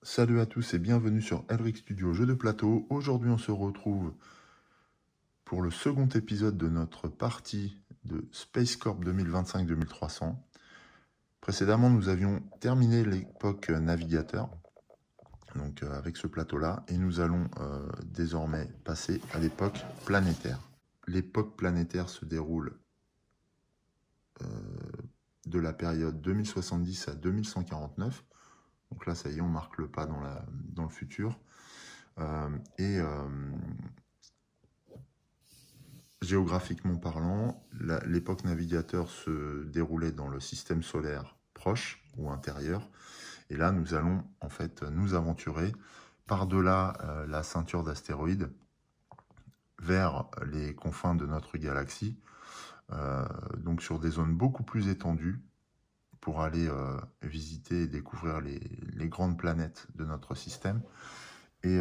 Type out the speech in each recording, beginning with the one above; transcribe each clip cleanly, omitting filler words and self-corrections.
Salut à tous et bienvenue sur Elric Studio Jeux de plateau. Aujourd'hui on se retrouve pour le second épisode de notre partie de Space Corp 2025-2300. Précédemment nous avions terminé l'époque navigateur, donc avec ce plateau-là, et nous allons désormais passer à l'époque planétaire. L'époque planétaire se déroule de la période 2070 à 2149. Donc là, ça y est, on marque le pas dans le futur. Géographiquement parlant, l'époque navigateur se déroulait dans le système solaire proche ou intérieur. Et là, nous allons en fait nous aventurer par-delà la ceinture d'astéroïdes vers les confins de notre galaxie, donc sur des zones beaucoup plus étendues pour aller visiter et découvrir les grandes planètes de notre système. Et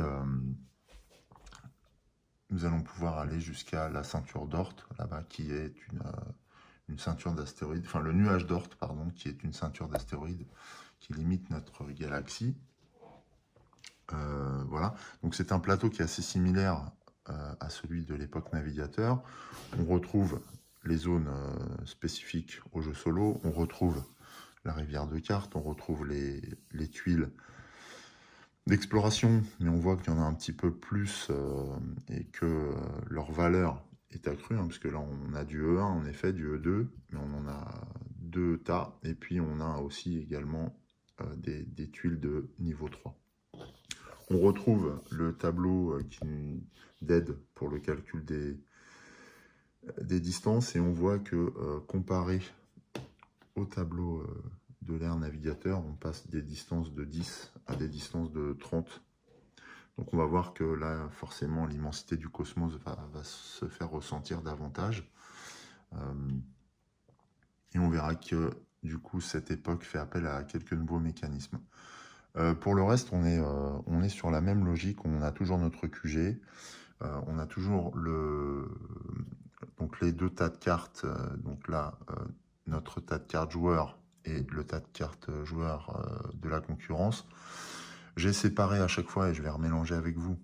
nous allons pouvoir aller jusqu'à la ceinture d'Oort, là-bas, qui est une ceinture d'astéroïdes, enfin le nuage d'Oort, pardon, qui est une ceinture d'astéroïdes qui limite notre galaxie. Voilà, donc c'est un plateau qui est assez similaire à celui de l'époque navigateur. On retrouve les zones spécifiques au jeu solo, on retrouve la rivière de cartes, on retrouve les tuiles d'exploration, mais on voit qu'il y en a un petit peu plus et que leur valeur est accrue, hein, parce que là on a du E1 en effet, du E2, mais on en a 2 tas, et puis on a aussi également des tuiles de niveau 3. On retrouve le tableau d'aide pour le calcul des distances, et on voit que comparé au tableau de l'ère navigateur, on passe des distances de 10 à des distances de 30. Donc on va voir que là, forcément, l'immensité du cosmos va se faire ressentir davantage. Et on verra que, du coup, cette époque fait appel à quelques nouveaux mécanismes. Pour le reste, on est sur la même logique, on a toujours notre QG, on a toujours donc les 2 tas de cartes, donc là, notre tas de cartes joueurs et le tas de cartes joueurs de la concurrence. J'ai séparé à chaque fois, et je vais remélanger avec vous,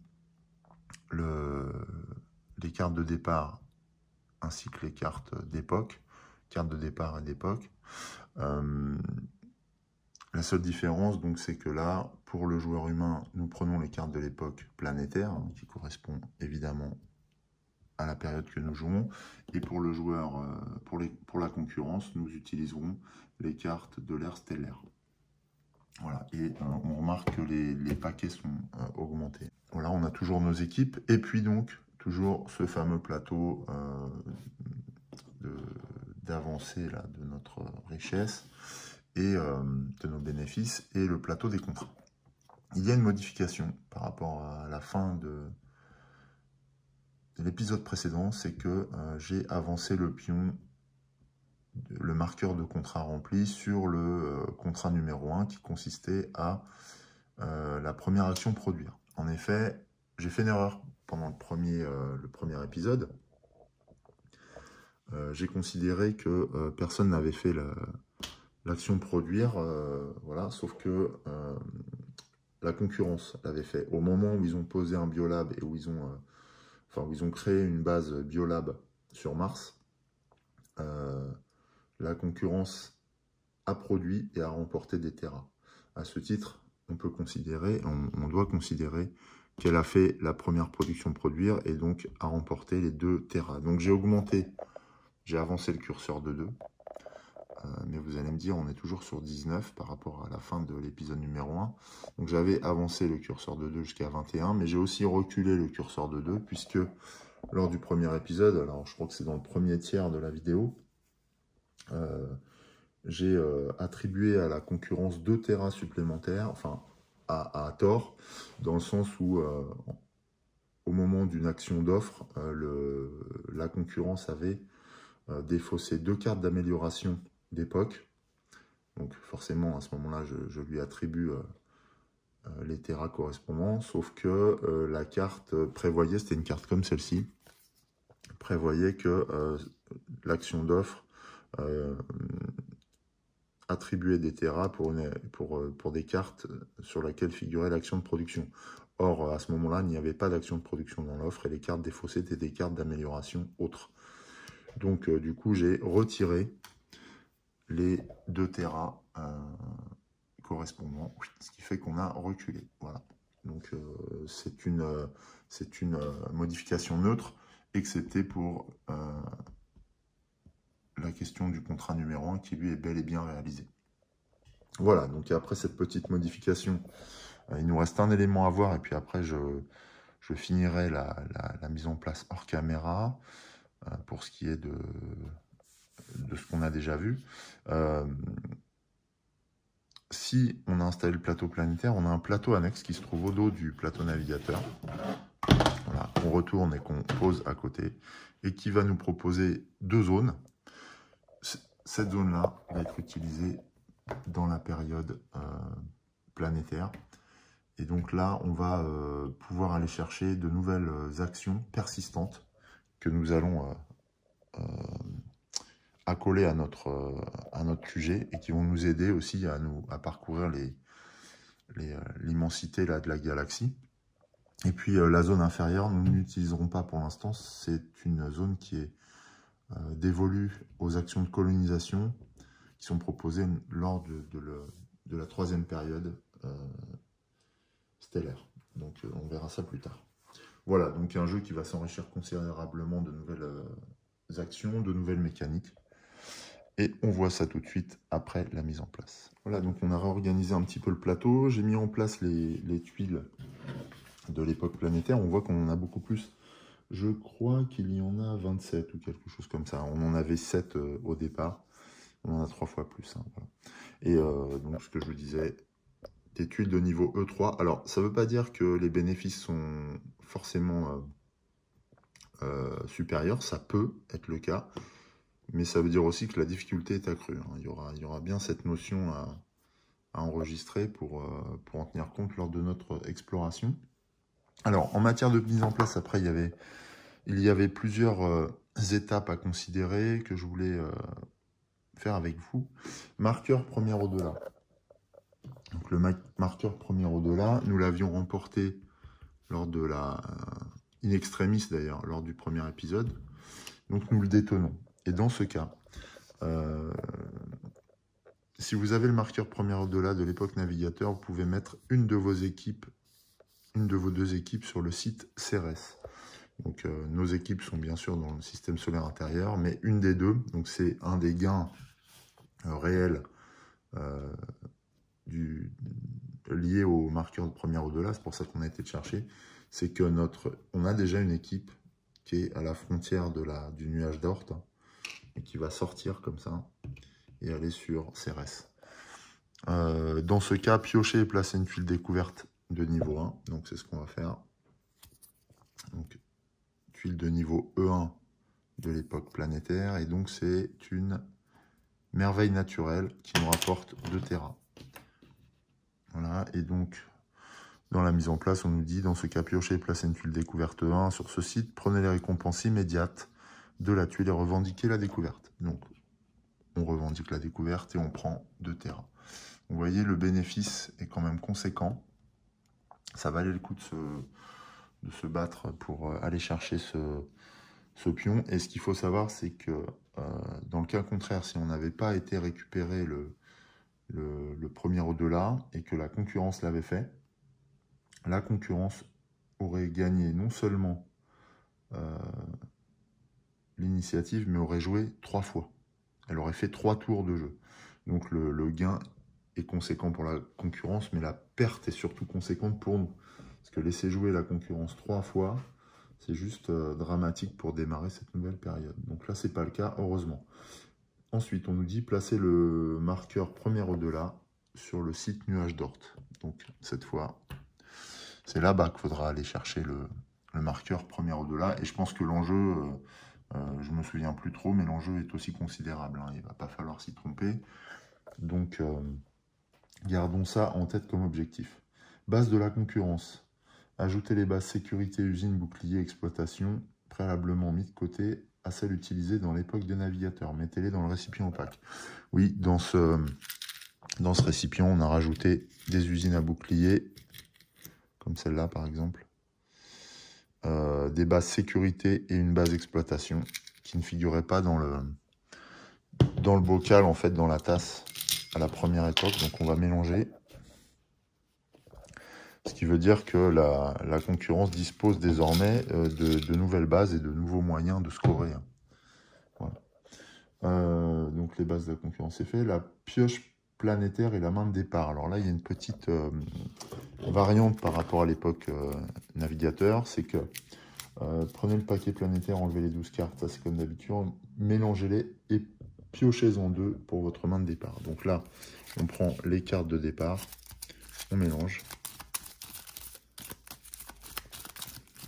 les cartes de départ ainsi que les cartes d'époque, cartes de départ et d'époque. La seule différence, donc, c'est que là, pour le joueur humain, nous prenons les cartes de l'époque planétaire, hein, qui correspond évidemment à la période que nous jouons, et pour le joueur, pour la concurrence, nous utiliserons les cartes de l'ère stellaire. Voilà, et on remarque que les paquets sont augmentés. Voilà, on a toujours nos équipes, et puis donc, toujours ce fameux plateau d'avancée de notre richesse et de nos bénéfices, et le plateau des contrats. Il y a une modification par rapport à la fin de l'épisode précédent, c'est que j'ai avancé le pion, le marqueur de contrat rempli, sur le contrat numéro 1 qui consistait à la première action produire. En effet, j'ai fait une erreur pendant le premier épisode. J'ai considéré que personne n'avait fait l'action produire, voilà, sauf que la concurrence l'avait fait. Au moment où ils ont posé un biolab et où ils ont créé une base biolab sur Mars, la concurrence a produit et a remporté des terras. À ce titre, on peut considérer, on doit considérer qu'elle a fait la première production produire et donc a remporté les 2 terras. Donc j'ai avancé le curseur de 2. Mais vous allez me dire, on est toujours sur 19 par rapport à la fin de l'épisode numéro 1. Donc j'avais avancé le curseur de 2 jusqu'à 21, mais j'ai aussi reculé le curseur de 2, puisque lors du premier épisode, alors je crois que c'est dans le premier tiers de la vidéo, j'ai attribué à la concurrence 2 terras supplémentaires, enfin à tort, dans le sens où au moment d'une action d'offre, la concurrence avait défaussé 2 cartes d'amélioration d'époque. Donc forcément, à ce moment-là, je lui attribue les terras correspondants, sauf que la carte prévoyait, c'était une carte comme celle-ci, prévoyait que l'action d'offre attribuer des terras pour des cartes sur lesquelles figurait l'action de production. Or, à ce moment-là, il n'y avait pas d'action de production dans l'offre et les cartes défaussées étaient des cartes d'amélioration autres. Donc, du coup, j'ai retiré les 2 terras correspondants, ce qui fait qu'on a reculé. Voilà. Donc, c'est une modification neutre, excepté pour la question du contrat numéro 1 qui lui est bel et bien réalisé. Voilà, donc après cette petite modification, il nous reste un élément à voir et puis après je finirai la mise en place hors caméra pour ce qui est de ce qu'on a déjà vu. Si on a installé le plateau planétaire, on a un plateau annexe qui se trouve au dos du plateau navigateur. Voilà, qu'on retourne et qu'on pose à côté et qui va nous proposer 2 zones. Cette zone-là va être utilisée dans la période planétaire. Et donc là, on va pouvoir aller chercher de nouvelles actions persistantes que nous allons accoler à notre QG et qui vont nous aider aussi à parcourir l'immensité de la galaxie. Et puis la zone inférieure, nous n'utiliserons pas pour l'instant. C'est une zone qui est dévolue aux actions de colonisation qui sont proposées lors de la 3e période stellaire. Donc on verra ça plus tard. Voilà, donc un jeu qui va s'enrichir considérablement de nouvelles actions, de nouvelles mécaniques. Et on voit ça tout de suite après la mise en place. Voilà, donc on a réorganisé un petit peu le plateau. J'ai mis en place les tuiles de l'époque planétaire. On voit qu'on en a beaucoup plus. Je crois qu'il y en a 27 ou quelque chose comme ça. On en avait 7 au départ. On en a 3 fois plus. Hein, voilà. Et donc, ce que je vous disais, des tuiles de niveau E3. Alors, ça ne veut pas dire que les bénéfices sont forcément supérieurs. Ça peut être le cas. Mais ça veut dire aussi que la difficulté est accrue. Hein. Il y aura bien cette notion à enregistrer pour en tenir compte lors de notre exploration. Alors, en matière de mise en place, après, il y avait plusieurs étapes à considérer que je voulais faire avec vous. Marqueur premier au-delà. Donc, le marqueur premier au-delà, nous l'avions remporté lors de la... in extremis, d'ailleurs, lors du premier épisode. Donc, nous le détenons. Et dans ce cas, si vous avez le marqueur premier au-delà de l'époque navigateur, vous pouvez mettre une de vos 2 équipes sur le site Cérès. Donc nos équipes sont bien sûr dans le système solaire intérieur, mais une des 2, donc c'est un des gains réels liés au marqueur de premier au-delà, c'est pour ça qu'on a été le chercher, c'est que on a déjà une équipe qui est à la frontière du nuage d'Oort, et qui va sortir comme ça et aller sur Cérès. Dans ce cas, piocher et placer une tuile découverte de niveau 1. Donc, c'est ce qu'on va faire. Donc, tuile de niveau E1 de l'époque planétaire. Et donc, c'est une merveille naturelle qui nous rapporte 2 terras. Voilà. Et donc, dans la mise en place, on nous dit, dans ce cas, piocher et placer une tuile découverte 1 sur ce site. Prenez les récompenses immédiates de la tuile et revendiquez la découverte. Donc, on revendique la découverte et on prend 2 terras. Vous voyez, le bénéfice est quand même conséquent. Ça valait le coup de se battre pour aller chercher ce pion. Et ce qu'il faut savoir, c'est que dans le cas contraire, si on n'avait pas été récupérer le premier au-delà et que la concurrence l'avait fait, la concurrence aurait gagné non seulement l'initiative, mais aurait joué 3 fois. Elle aurait fait 3 tours de jeu. Donc le gain est conséquent pour la concurrence, mais la perte est surtout conséquente pour nous. Parce que laisser jouer la concurrence 3 fois, c'est juste dramatique pour démarrer cette nouvelle période. Donc là, ce n'est pas le cas, heureusement. Ensuite, on nous dit placer le marqueur premier au-delà sur le site nuage d'Oort. Donc cette fois, c'est là-bas qu'il faudra aller chercher le marqueur premier au-delà. Et je pense que l'enjeu, je ne me souviens plus trop, mais l'enjeu est aussi considérable. Hein. Il ne va pas falloir s'y tromper. Donc, gardons ça en tête comme objectif. Base de la concurrence. Ajouter les bases sécurité, usine, bouclier, exploitation, préalablement mis de côté à celle utilisée dans l'époque des navigateurs. Mettez-les dans le récipient opaque. Oui, dans ce récipient, on a rajouté des usines à bouclier, comme celle-là par exemple, des bases sécurité et une base exploitation qui ne figuraient pas dans le bocal, en fait, dans la tasse à la première époque. Donc on va mélanger. Ce qui veut dire que la concurrence dispose désormais de nouvelles bases et de nouveaux moyens de scorer. Voilà. Donc les bases de la concurrence, c'est fait. La pioche planétaire et la main de départ. Alors là, il y a une petite variante par rapport à l'époque navigateur. C'est que prenez le paquet planétaire, enlevez les 12 cartes, ça c'est comme d'habitude, mélangez-les et piochez en deux pour votre main de départ. Donc là, on prend les cartes de départ, on mélange.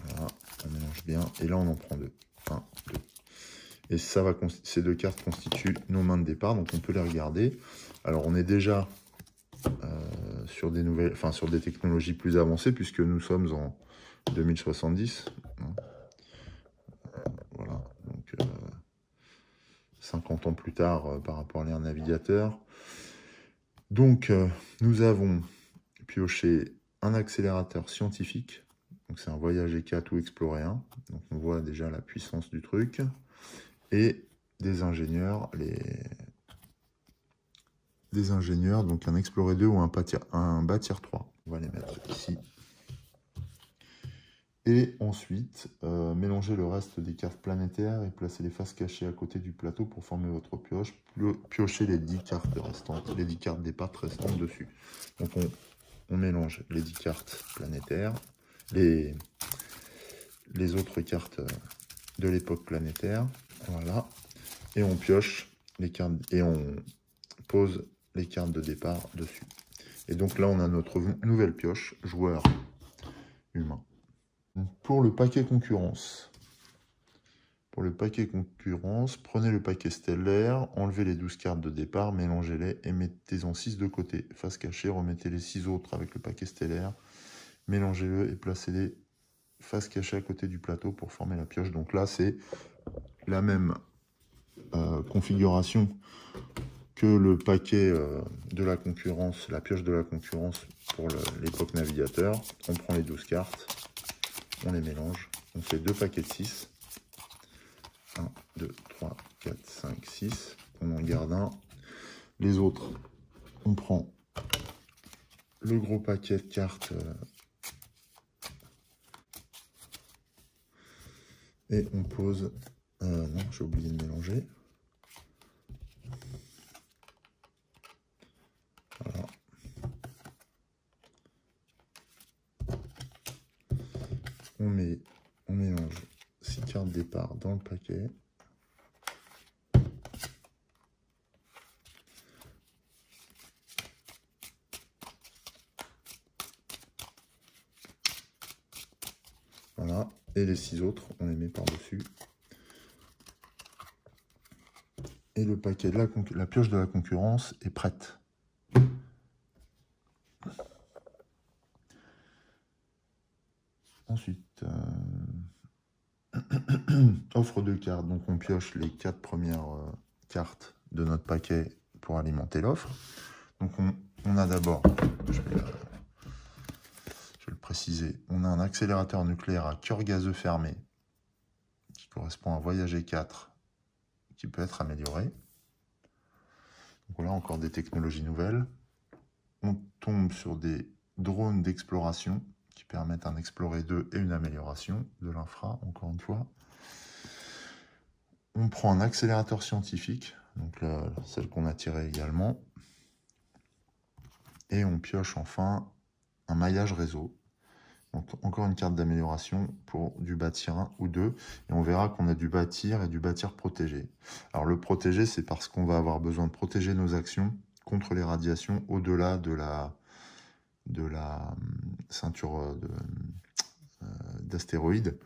Voilà, on mélange bien. Et là, on en prend deux. 1, 2. Et ça va, ces deux cartes constituent nos mains de départ, donc on peut les regarder. Alors, on est déjà sur des nouvelles, enfin sur des technologies plus avancées, puisque nous sommes en 2070. Voilà, donc 50 ans plus tard par rapport à l'ère navigateur. Donc, nous avons pioché un accélérateur scientifique. Donc, c'est un Voyager 4 ou Explorer 1. Donc, on voit déjà la puissance du truc. Et des ingénieurs, donc un Explorer 2 ou un Bâtir 3. On va les mettre ici. Et ensuite, mélanger le reste des cartes planétaires et placer les faces cachées à côté du plateau pour former votre pioche. Piocher les 10 cartes restantes, les 10 cartes départ restantes dessus. Donc on mélange les 10 cartes planétaires, les autres cartes de l'époque planétaire. Voilà. Et on pioche les cartes et on pose les cartes de départ dessus. Et donc là, on a notre nouvelle pioche, joueur humain. Pour le paquet concurrence, prenez le paquet stellaire, enlevez les 12 cartes de départ, mélangez-les et mettez-en 6 de côté. Face cachée, remettez les 6 autres avec le paquet stellaire, mélangez-le et placez-les face cachée à côté du plateau pour former la pioche. Donc là, c'est la même configuration que le paquet de la concurrence, la pioche de la concurrence pour l'époque navigateur. On prend les 12 cartes. On les mélange, on fait 2 paquets de 6. 1, 2, 3, 4, 5, 6. On en garde un. Les autres, on prend le gros paquet de cartes et on pose... non, j'ai oublié de mélanger. Voilà. On mélange 6 cartes départ dans le paquet. Voilà. Et les 6 autres, on les met par-dessus. Et le paquet de la pioche de la concurrence est prête. Ensuite, offre de cartes. Donc on pioche les 4 premières cartes de notre paquet pour alimenter l'offre. Donc on a d'abord, je vais le préciser, on a un accélérateur nucléaire à cœur gazeux fermé qui correspond à un Voyager 4 qui peut être amélioré. Donc voilà encore des technologies nouvelles. On tombe sur des drones d'exploration qui permettent un Explorer 2 et une amélioration de l'infra, encore une fois. On prend un accélérateur scientifique, donc celle qu'on a tirée également. Et on pioche enfin un maillage réseau. Donc encore une carte d'amélioration pour du bâtir 1 ou 2. Et on verra qu'on a du bâtir et du bâtir protégé. Alors le protégé, c'est parce qu'on va avoir besoin de protéger nos actions contre les radiations au-delà de la ceinture d'astéroïdes.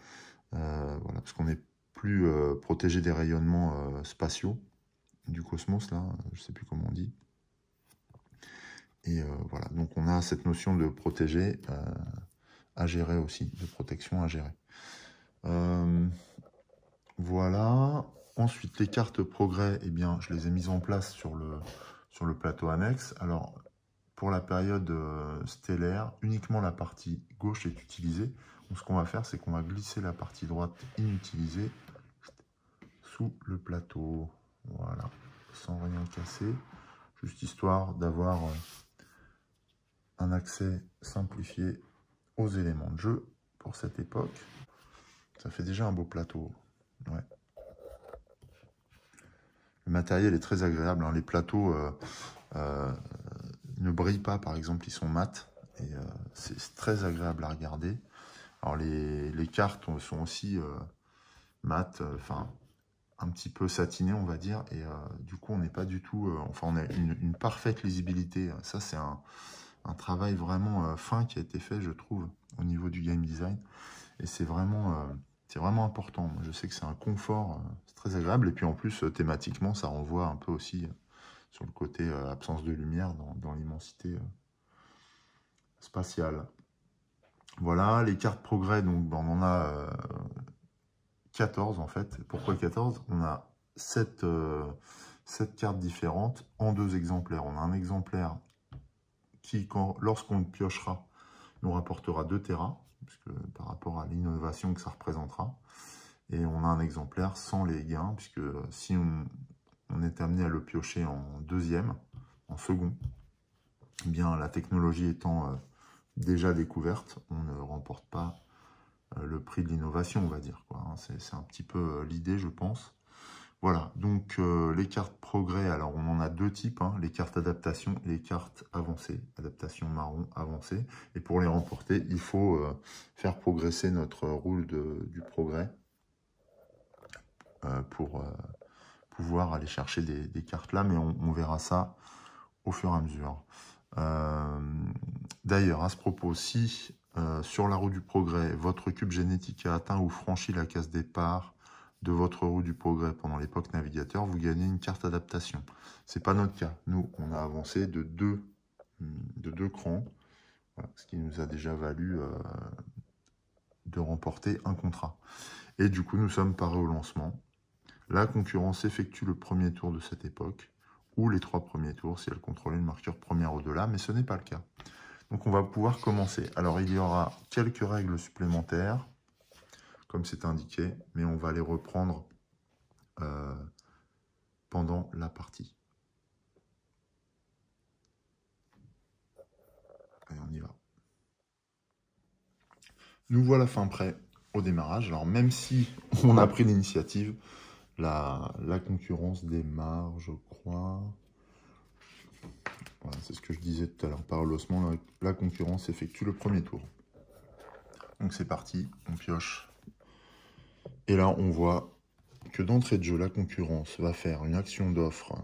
Voilà, parce qu'on n'est plus protégé des rayonnements spatiaux du cosmos, là, je ne sais plus comment on dit. Et voilà, donc on a cette notion de protéger à gérer aussi, de protection à gérer. Voilà. Ensuite, les cartes progrès, eh bien, je les ai mises en place sur le plateau annexe. Alors, pour la période stellaire, uniquement la partie gauche est utilisée. Donc, ce qu'on va faire, c'est qu'on va glisser la partie droite inutilisée sous le plateau. Voilà, sans rien casser. Juste histoire d'avoir un accès simplifié aux éléments de jeu pour cette époque. Ça fait déjà un beau plateau. Ouais. Le matériel est très agréable. Hein. Les plateaux ne brillent pas, par exemple, ils sont mat. Et c'est très agréable à regarder. Alors les cartes sont aussi mat, enfin un petit peu satinées, on va dire. Et du coup, on n'est pas du tout... enfin, on a une parfaite lisibilité. Ça, c'est un travail vraiment fin qui a été fait, je trouve, au niveau du game design. Et c'est vraiment important. Moi, je sais que c'est un confort, c'est très agréable. Et puis en plus, thématiquement, ça renvoie un peu aussi sur le côté absence de lumière dans l'immensité spatiale. Voilà, les cartes progrès, donc ben, on en a 14 en fait. Pourquoi 14? On a 7 cartes différentes en 2 exemplaires. On a un exemplaire qui, lorsqu'on le piochera, nous rapportera 2 terras, puisque par rapport à l'innovation que ça représentera. Et on a un exemplaire sans les gains, puisque si on est amené à le piocher en deuxième, en second, eh bien la technologie étant déjà découverte, on ne remporte pas le prix de l'innovation, on va dire. C'est un petit peu l'idée, je pense. Voilà, donc les cartes progrès, alors on en a 2 types, hein, les cartes adaptation et les cartes avancées, adaptation marron avancée. Et pour les remporter, il faut faire progresser notre roue du progrès pour pouvoir aller chercher des cartes là, mais on verra ça au fur et à mesure. D'ailleurs, à ce propos, si sur la roue du progrès, votre cube génétique a atteint ou franchi la case départ de votre roue du progrès pendant l'époque navigateur, vous gagnez une carte adaptation. C'est pas notre cas. Nous, on a avancé de deux crans, voilà, ce qui nous a déjà valu de remporter un contrat. Et du coup, nous sommes parés au lancement. La concurrence effectue le premier tour de cette époque, ou les 3 premiers tours si elle contrôlait le marqueur première au-delà, mais ce n'est pas le cas. Donc on va pouvoir commencer. Alors il y aura quelques règles supplémentaires, comme c'est indiqué, mais on va les reprendre pendant la partie. Allez, on y va. Nous voilà fin prêt au démarrage. Alors même si on a pris l'initiative, la concurrence démarre, je crois. Voilà, c'est ce que je disais tout à l'heure. Par lancement, la concurrence effectue le premier tour. Donc c'est parti, on pioche. Et là, on voit que d'entrée de jeu, la concurrence va faire une action d'offre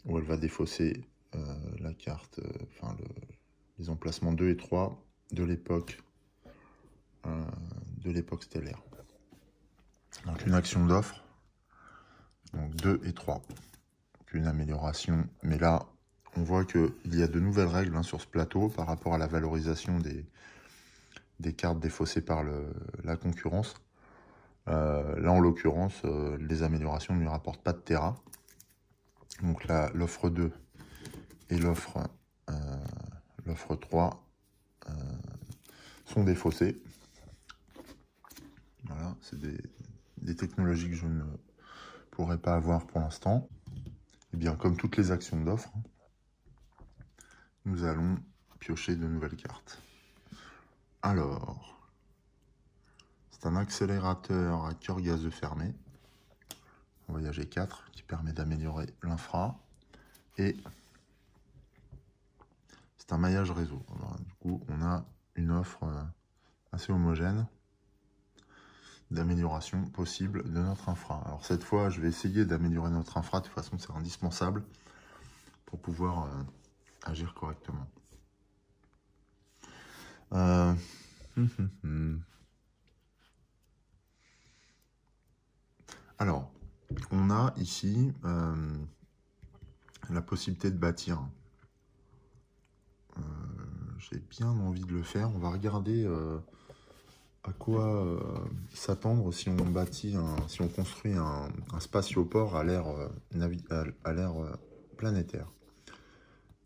où elle va défausser la carte, les emplacements 2 et 3 de l'époque stellaire. Donc une action d'offre, donc 2 et 3. Donc une amélioration, mais là, on voit qu'il y a de nouvelles règles hein, sur ce plateau par rapport à la valorisation des cartes défaussées par la concurrence. Là, en l'occurrence, les améliorations ne lui rapportent pas de terra. Donc là, l'offre 2 et l'offre 3 sont défaussées. Voilà, c'est des technologies que je ne pourrais pas avoir pour l'instant. Et bien, comme toutes les actions d'offre, nous allons piocher de nouvelles cartes. Alors, c'est un accélérateur à cœur gazeux fermé, en voyager 4, qui permet d'améliorer l'infra. Et c'est un maillage réseau. Alors, du coup, on a une offre assez homogène d'amélioration possible de notre infra. Alors cette fois, je vais essayer d'améliorer notre infra. De toute façon, c'est indispensable pour pouvoir agir correctement. Alors, on a ici la possibilité de bâtir. J'ai bien envie de le faire. On va regarder à quoi s'attendre si on bâtit, si on construit un spatioport à l'ère planétaire.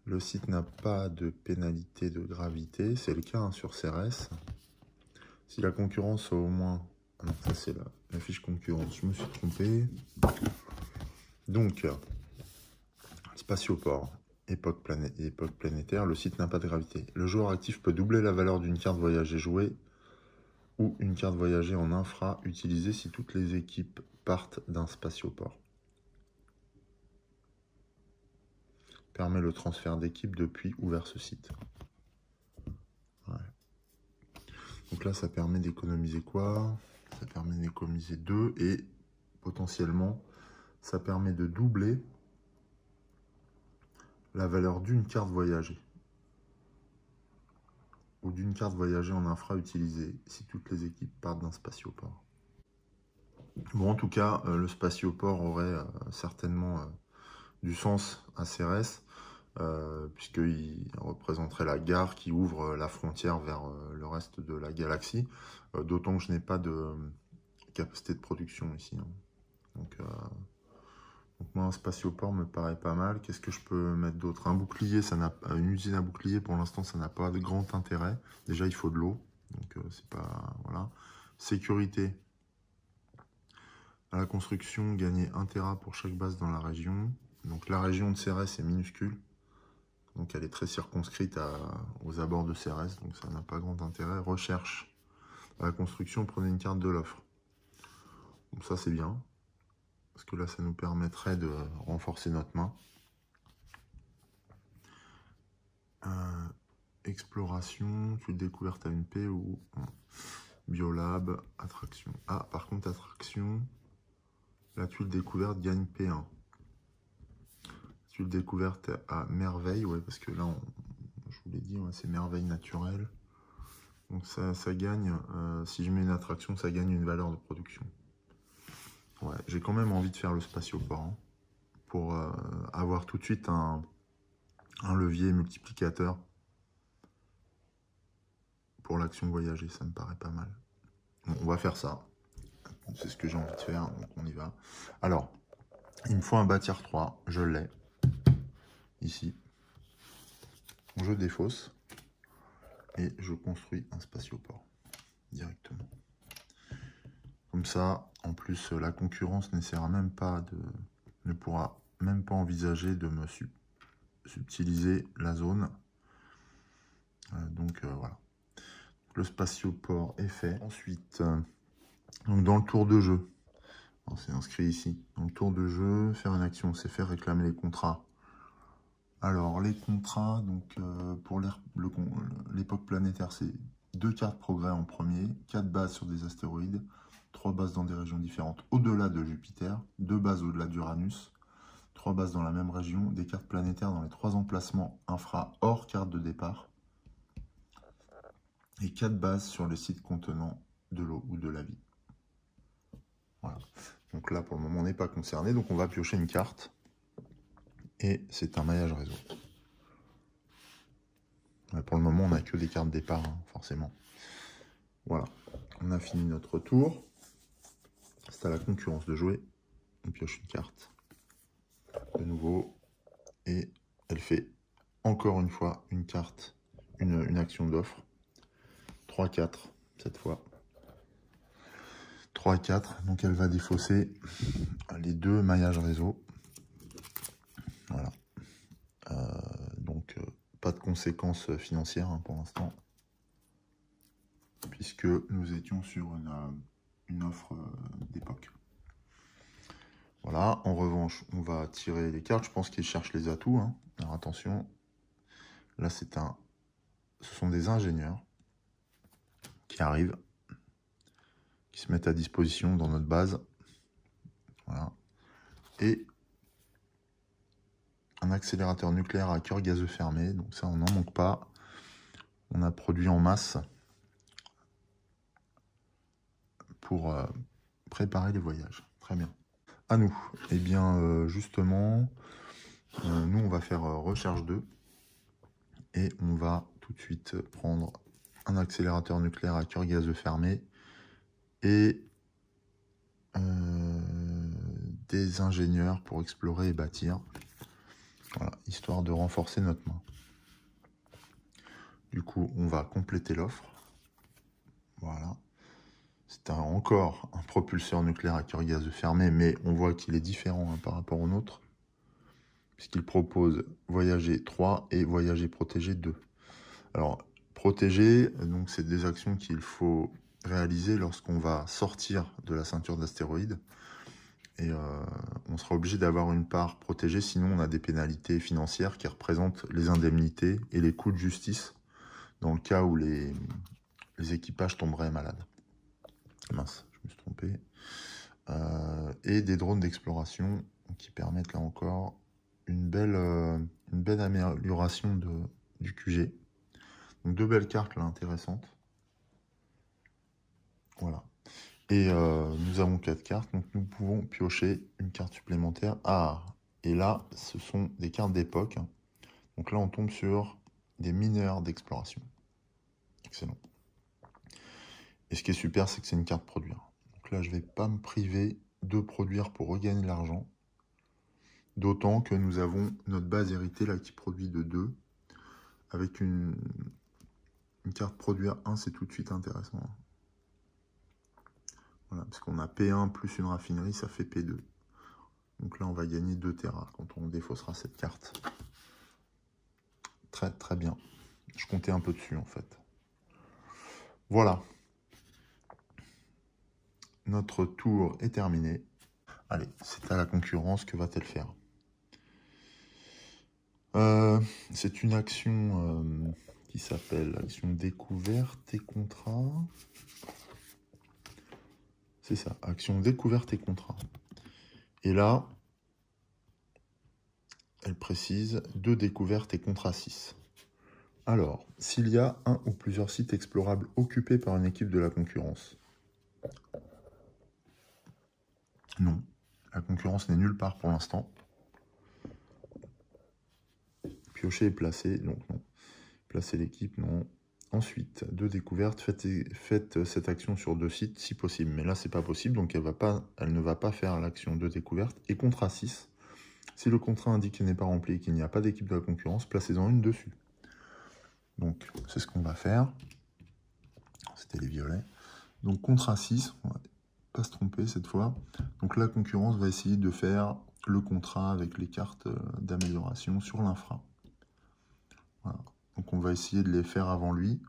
Le site n'a pas de pénalité de gravité, c'est le cas hein, sur CRS. Si la concurrence a au moins... Ah non, ça c'est la fiche concurrence, je me suis trompé. Donc, spatioport, époque planétaire, le site n'a pas de gravité. Le joueur actif peut doubler la valeur d'une carte voyager jouée ou une carte voyager en infra utilisée si toutes les équipes partent d'un spatioport. Permet le transfert d'équipes depuis ou vers ce site. Ouais. Donc là, ça permet d'économiser quoi? Ça permet d'économiser 2 et potentiellement, ça permet de doubler la valeur d'une carte voyagée. Ou d'une carte voyagée en infra utilisée si toutes les équipes partent d'un spatioport. Bon, en tout cas, le spatioport aurait certainement du sens à CRS, puisqu'il représenterait la gare qui ouvre la frontière vers le reste de la galaxie, d'autant que je n'ai pas de capacité de production ici. Hein. Donc moi, un spatioport me paraît pas mal. Qu'est-ce que je peux mettre d'autre? Un bouclier, une usine à bouclier, pour l'instant, ça n'a pas de grand intérêt. Déjà, il faut de l'eau, donc c'est pas... Voilà. Sécurité. À la construction, gagner 1 Tera pour chaque base dans la région. Donc la région de CRS est minuscule. Donc elle est très circonscrite aux abords de CRS, donc ça n'a pas grand intérêt. Recherche. À la construction, prenez une carte de l'offre. Donc ça c'est bien. Parce que là, ça nous permettrait de renforcer notre main. Exploration, tuile découverte à une P ou Biolab, attraction. Ah, par contre, attraction, la tuile découverte gagne P1. Tuile découverte à merveille, ouais, parce que là, je vous l'ai dit, ouais, c'est merveille naturelle. Donc ça gagne, si je mets une attraction, ça gagne une valeur de production. Ouais, j'ai quand même envie de faire le spatioport hein, pour avoir tout de suite un levier multiplicateur pour l'action voyager, ça me paraît pas mal. Bon, on va faire ça. C'est ce que j'ai envie de faire, donc on y va. Alors, il me faut un bâtir 3, je l'ai. Ici. Je défausse. Et je construis un spatioport. Directement. Comme ça, en plus, la concurrence n'essaiera même pas ne pourra même pas envisager de me subtiliser la zone. Donc voilà. Le spatioport est fait. Ensuite, donc dans le tour de jeu, c'est inscrit ici. Dans le tour de jeu, faire une action, c'est faire réclamer les contrats. Alors, les contrats, donc pour l'époque planétaire, c'est 2 cartes progrès en premier, 4 bases sur des astéroïdes, 3 bases dans des régions différentes au-delà de Jupiter, 2 bases au-delà d'Uranus, 3 bases dans la même région, des cartes planétaires dans les 3 emplacements infra hors carte de départ, et 4 bases sur les sites contenant de l'eau ou de la vie. Voilà. Donc là, pour le moment, on n'est pas concerné, donc on va piocher une carte. Et c'est un maillage réseau. Pour le moment, on n'a que des cartes départ, hein, forcément. Voilà, on a fini notre tour. C'est à la concurrence de jouer. On pioche une carte. De nouveau. Et elle fait encore une fois une carte, une action d'offre. 3-4 cette fois. 3-4. Donc elle va défausser les 2 maillages réseau. Voilà. Donc, pas de conséquences financières hein, pour l'instant, puisque nous étions sur une offre d'époque. Voilà, en revanche, on va tirer les cartes. Je pense qu'ils cherchent les atouts. Hein. Alors attention, là ce sont des ingénieurs qui arrivent, qui se mettent à disposition dans notre base. Voilà. Et un accélérateur nucléaire à cœur gazeux fermé, donc ça on n'en manque pas. On a produit en masse pour préparer les voyages. Très bien. À nous. Eh bien, justement, nous on va faire recherche 2 et on va tout de suite prendre un un accélérateur nucléaire à cœur gazeux fermé et des ingénieurs pour explorer et bâtir. Voilà, histoire de renforcer notre main. Du coup, on va compléter l'offre. Voilà. C'est encore un propulseur nucléaire à cœur gazeux fermé, mais on voit qu'il est différent par rapport au nôtre, puisqu'il propose voyager 3 et voyager protégé 2. Alors, protéger, donc c'est des actions qu'il faut réaliser lorsqu'on va sortir de la ceinture d'astéroïdes. Et on sera obligé d'avoir une part protégée, sinon on a des pénalités financières qui représentent les indemnités et les coûts de justice dans le cas où les équipages tomberaient malades. Mince, je me suis trompé. Et des drones d'exploration qui permettent là encore une belle amélioration du QG. Donc 2 belles cartes là intéressantes. Voilà. Et nous avons 4 cartes, donc nous pouvons piocher une carte supplémentaire. Ah, et là, ce sont des cartes d'époque. Donc là, on tombe sur des mineurs d'exploration. Excellent. Et ce qui est super, c'est que c'est une carte produire. Donc là, je ne vais pas me priver de produire pour regagner de l'argent. D'autant que nous avons notre base héritée là qui produit de 2. Avec une carte produire 1, c'est tout de suite intéressant. Voilà, parce qu'on a P1 plus une raffinerie, ça fait P2. Donc là, on va gagner 2 Terra quand on défaussera cette carte. Très très bien. Je comptais un peu dessus en fait. Voilà. Notre tour est terminé. Allez, c'est à la concurrence. Que va-t-elle faire? C'est une action qui s'appelle action découverte et contrat. C'est ça, action découverte et contrat. Et là, elle précise 2 découvertes et contrat 6. Alors, s'il y a un ou plusieurs sites explorables occupés par une équipe de la concurrence. Non, la concurrence n'est nulle part pour l'instant. Piocher et placer, donc non. Placer l'équipe, non. Ensuite, 2 découvertes, faites cette action sur 2 sites si possible. Mais là, c'est pas possible, donc elle ne va pas faire l'action de découverte. Et contrat 6, si le contrat indique qu'il n'est pas rempli et qu'il n'y a pas d'équipe de la concurrence, placez-en une dessus. Donc, c'est ce qu'on va faire. C'était les violets. Donc, contrat 6, on va pas se tromper cette fois. Donc, la concurrence va essayer de faire le contrat avec les cartes d'amélioration sur l'infra. Voilà. Donc, on va essayer de les faire avant lui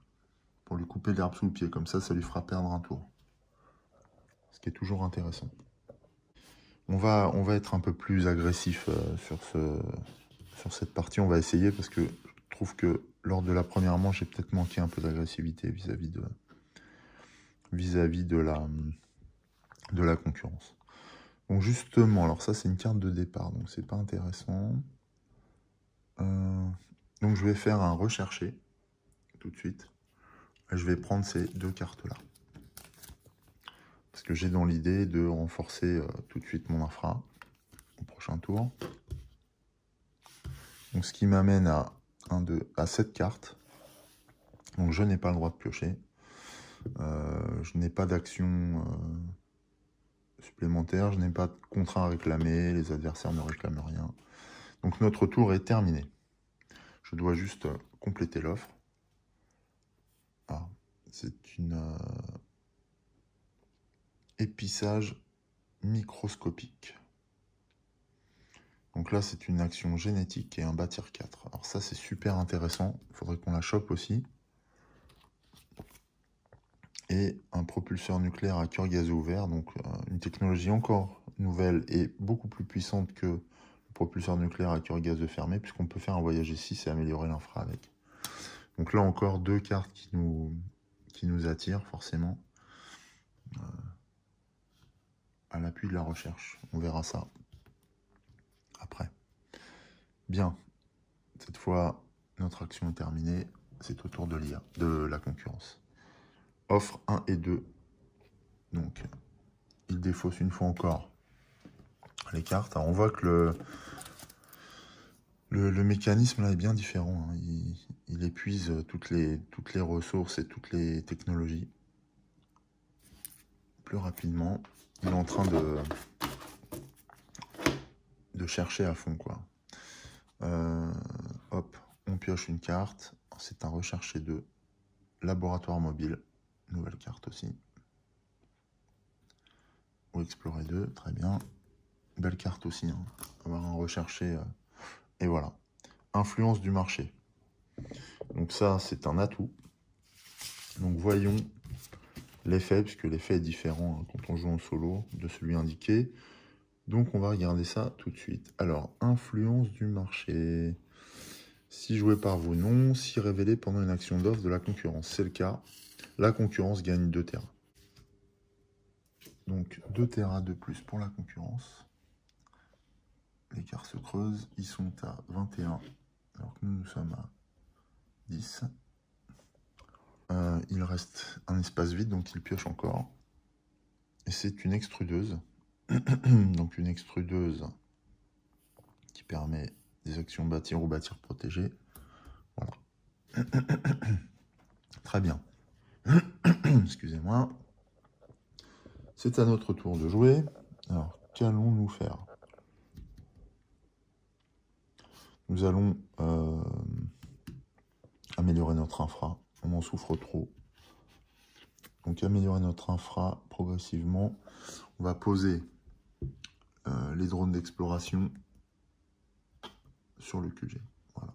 pour lui couper l'herbe sous le pied. Comme ça lui fera perdre un tour. Ce qui est toujours intéressant. On va être un peu plus agressif sur cette partie. On va essayer parce que je trouve que lors de la première manche, j'ai peut-être manqué un peu d'agressivité vis-à-vis de la concurrence. Donc justement, alors ça c'est une carte de départ, donc c'est pas intéressant. Donc je vais faire un rechercher tout de suite. Et je vais prendre ces 2 cartes-là. Parce que j'ai dans l'idée de renforcer tout de suite mon infra au prochain tour. Donc ce qui m'amène à 7 cartes. Donc je n'ai pas le droit de piocher. Je n'ai pas d'action supplémentaire. Je n'ai pas de contrat à réclamer. Les adversaires ne réclament rien. Donc notre tour est terminé. Je dois juste compléter l'offre. Ah, c'est une épissage microscopique. Donc là, c'est une action génétique et un bâtir 4. Alors ça, c'est super intéressant. Il faudrait qu'on la chope aussi. Et un propulseur nucléaire à cœur gazeux ouvert. Donc une technologie encore nouvelle et beaucoup plus puissante que le propulseur nucléaire à cœur gazeux fermé, puisqu'on peut faire un voyage ici et améliorer l'infra avec. Donc là encore, 2 cartes qui nous attirent forcément. À l'appui de la recherche. On verra ça après. Bien. Cette fois, notre action est terminée. C'est au tour de l'IA, de la concurrence. Offre 1 et 2. Donc, il défausse une fois encore les cartes. Alors, on voit que Le mécanisme là est bien différent, hein. Il épuise toutes les ressources et toutes les technologies plus rapidement. Il est en train de chercher à fond, quoi. Hop, on pioche une carte. C'est un recherché 2. Laboratoire mobile. Nouvelle carte aussi. Ou explorer 2, très bien. Belle carte aussi, hein. Avoir un recherché. Et voilà. Influence du marché. Donc ça, c'est un atout. Donc voyons l'effet, puisque l'effet est différent, hein, quand on joue en solo de celui indiqué. Donc on va regarder ça tout de suite. Alors, influence du marché. Si joué par vous, non. Si révélé pendant une action d'offre de la concurrence, c'est le cas. La concurrence gagne 2 terras. Donc 2 terras de plus pour la concurrence. L'écart se creuse. Ils sont à 21, alors que nous sommes à 10. Il reste un espace vide, donc il pioche encore. Et c'est une extrudeuse. Donc une extrudeuse qui permet des actions bâtir ou bâtir protégé. Voilà. Très bien. Excusez-moi. C'est à notre tour de jouer. Alors, qu'allons-nous faire? Nous allons améliorer notre infra. On en souffre trop. Donc, améliorer notre infra progressivement. On va poser les drones d'exploration sur le QG. Voilà.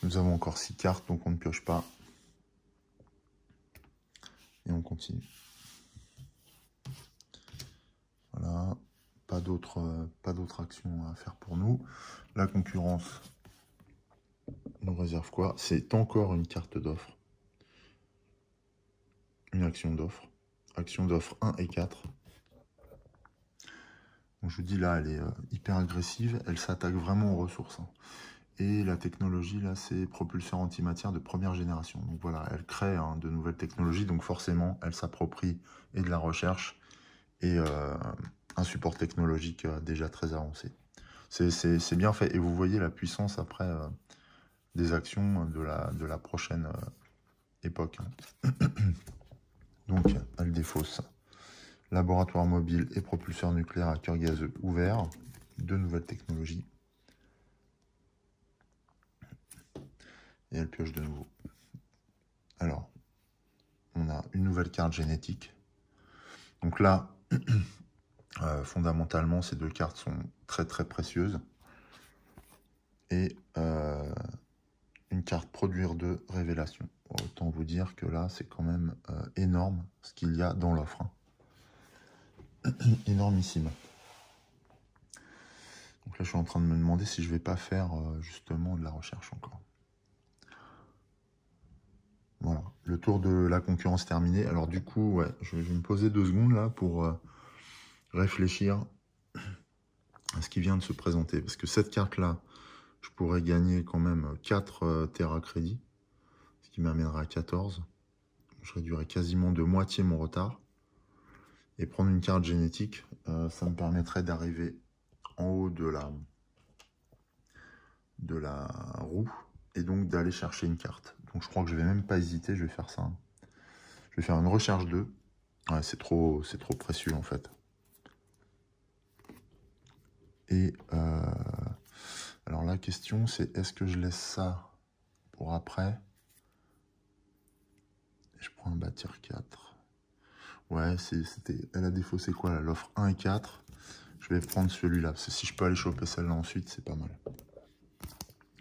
Nous avons encore 6 cartes, donc on ne pioche pas. Et on continue. Voilà. Pas d'autres actions à faire pour nous. La concurrence nous réserve quoi? C'est encore une carte d'offre. Une action d'offre. Action d'offre 1 et 4. Donc je vous dis là, elle est hyper agressive. Elle s'attaque vraiment aux ressources, hein. Et la technologie, là, c'est propulseur antimatière de première génération. Donc voilà, elle crée, hein, de nouvelles technologies. Donc forcément, elle s'approprie et de la recherche et un support technologique déjà très avancé. C'est bien fait. Et vous voyez la puissance après des actions de la prochaine époque, hein. Donc, elle défausse. Laboratoire mobile et propulseur nucléaire à cœur gazeux ouvert. 2 nouvelles technologies. Et elle pioche de nouveau. Alors, on a une nouvelle carte génétique. Donc là, fondamentalement, ces 2 cartes sont très très précieuses. Et une carte produire de révélation. Autant vous dire que là, c'est quand même énorme ce qu'il y a dans l'offre, hein. Énormissime. Donc là, je suis en train de me demander si je vais pas faire justement de la recherche encore. Voilà, le tour de la concurrence terminé. Alors du coup, ouais, je vais me poser 2 secondes là pour réfléchir à ce qui vient de se présenter. Parce que cette carte-là, je pourrais gagner quand même 4 Terra crédits, ce qui m'amènera à 14. Je réduirais quasiment de moitié mon retard. Et prendre une carte génétique, ça me permettrait d'arriver en haut de la roue et donc d'aller chercher une carte. Donc je crois que je vais même pas hésiter, je vais faire ça. Je vais faire une recherche 2. Ouais, c'est trop précieux en fait. Et alors la question c'est, est-ce que je laisse ça pour après? Je prends un bâtir 4. Ouais, elle a défaussé quoi là? L'offre 1 et 4. Je vais prendre celui-là, parce que si je peux aller choper celle-là ensuite, c'est pas mal.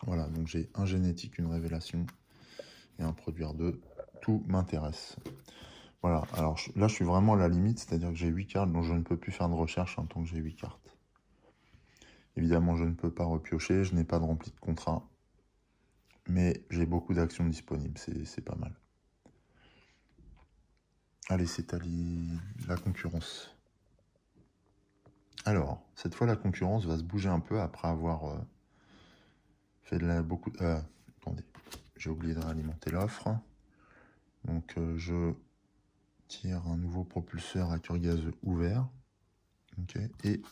Voilà, donc j'ai un génétique, une révélation et un produire 2. Tout m'intéresse. Voilà, alors là je suis vraiment à la limite, c'est-à-dire que j'ai 8 cartes, donc je ne peux plus faire de recherche en tant que j'ai 8 cartes. Évidemment, je ne peux pas repiocher, je n'ai pas de rempli de contrat, mais j'ai beaucoup d'actions disponibles, c'est pas mal. Allez, c'est à la concurrence. Alors, cette fois, la concurrence va se bouger un peu après avoir fait beaucoup... attendez, j'ai oublié de réalimenter l'offre. Donc, je tire un nouveau propulseur à cœur gazeux ouvert. Ok, et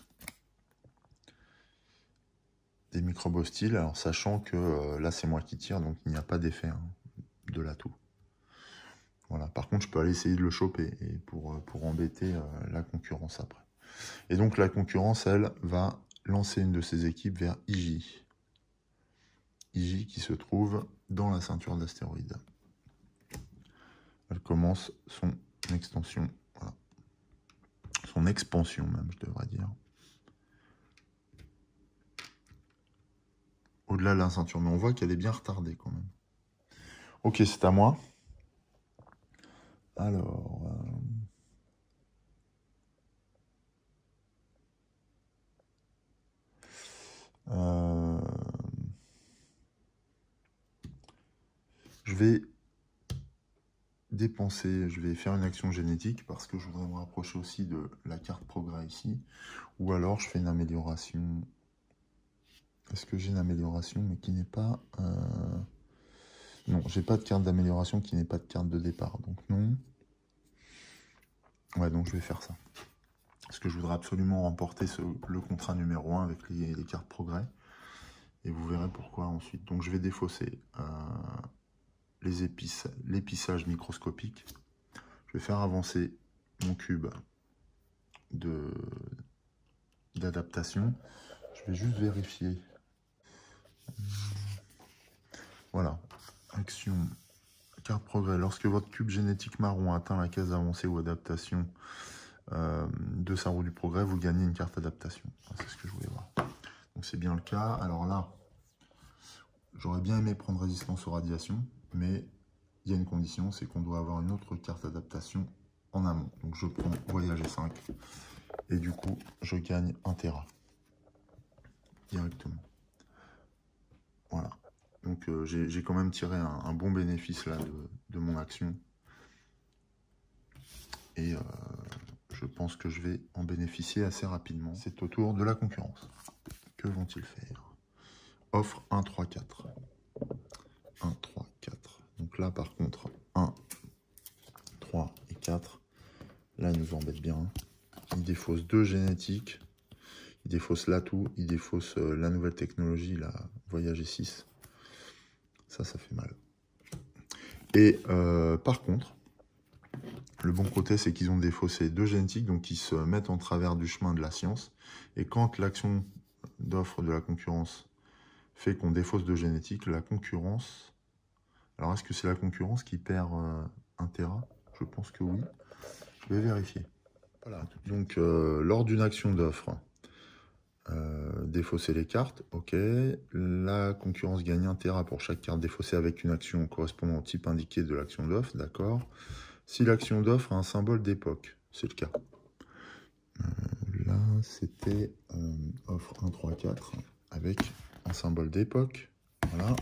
des microbes hostiles, alors sachant que là c'est moi qui tire, donc il n'y a pas d'effet hein, de l'atout. Voilà. Par contre, je peux aller essayer de le choper et pour embêter la concurrence après. Et donc la concurrence, elle, va lancer une de ses équipes vers IJ. IJ qui se trouve dans la ceinture d'astéroïdes. Elle commence son extension, voilà. Son expansion même, je devrais dire. Au-delà de la ceinture, mais on voit qu'elle est bien retardée quand même. Ok, c'est à moi. Alors... je vais dépenser, je vais faire une action génétique parce que je voudrais me rapprocher aussi de la carte progrès ici. Ou alors je fais une amélioration. Est-ce que j'ai une amélioration mais qui n'est pas... Non, j'ai pas de carte d'amélioration qui n'est pas de carte de départ. Donc non. Ouais, donc je vais faire ça. Parce que je voudrais absolument remporter le contrat numéro 1 avec les cartes progrès. Et vous verrez pourquoi ensuite. Donc je vais défausser l'épissage microscopique. Je vais faire avancer mon cube d'adaptation. Je vais juste vérifier. Voilà. Action, carte progrès. Lorsque votre cube génétique marron atteint la case avancée ou adaptation de sa roue du progrès, vous gagnez une carte adaptation. C'est ce que je voulais voir. Donc c'est bien le cas. Alors là, j'aurais bien aimé prendre résistance aux radiations, mais il y a une condition, c'est qu'on doit avoir une autre carte adaptation en amont. Donc je prends voyager 5 et du coup je gagne 1 Tera directement. Voilà. Donc j'ai quand même tiré un bon bénéfice là de mon action. Et je pense que je vais en bénéficier assez rapidement. C'est au tour de la concurrence. Que vont-ils faire? Offre 1, 3, 4. 1, 3, 4. Donc là par contre, 1, 3 et 4. Là il nous embête bien. Il défausse 2 génétiques. Il défausse l'atout. Il défausse la nouvelle technologie, la Voyager 6. Ça fait mal. Et par contre, le bon côté, c'est qu'ils ont défaussé 2 génétiques, donc ils se mettent en travers du chemin de la science. Et quand l'action d'offre de la concurrence fait qu'on défausse 2 génétiques, la concurrence... Alors, est-ce que c'est la concurrence qui perd 1 Tera? Je pense que oui. Je vais vérifier. Voilà. Donc, lors d'une action d'offre, défausser les cartes, ok. La concurrence gagne 1 Tera pour chaque carte défaussée avec une action correspondant au type indiqué de l'action d'offre, d'accord. Si l'action d'offre a un symbole d'époque, c'est le cas. Là, c'était offre 1, 3, 4 avec un symbole d'époque. Voilà.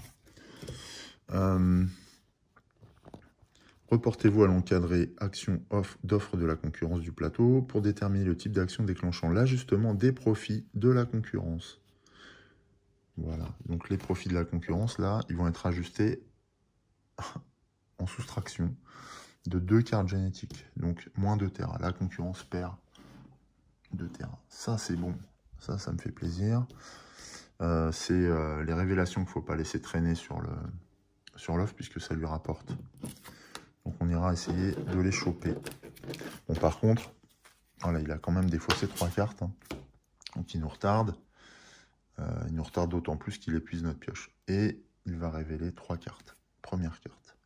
Reportez-vous à l'encadré action d'offre de la concurrence du plateau pour déterminer le type d'action déclenchant l'ajustement des profits de la concurrence. Voilà. Donc les profits de la concurrence, là, ils vont être ajustés en soustraction de 2 cartes génétiques. Donc moins 2 Tera. La concurrence perd 2 Tera. Ça, c'est bon. Ça me fait plaisir. C'est les révélations qu'il ne faut pas laisser traîner sur l'offre puisque ça lui rapporte. Donc on ira essayer de les choper. Bon, par contre, voilà, il a quand même défaussé 3 cartes. Hein. Donc il nous retarde. Il nous retarde d'autant plus qu'il épuise notre pioche. Et il va révéler 3 cartes. Première carte.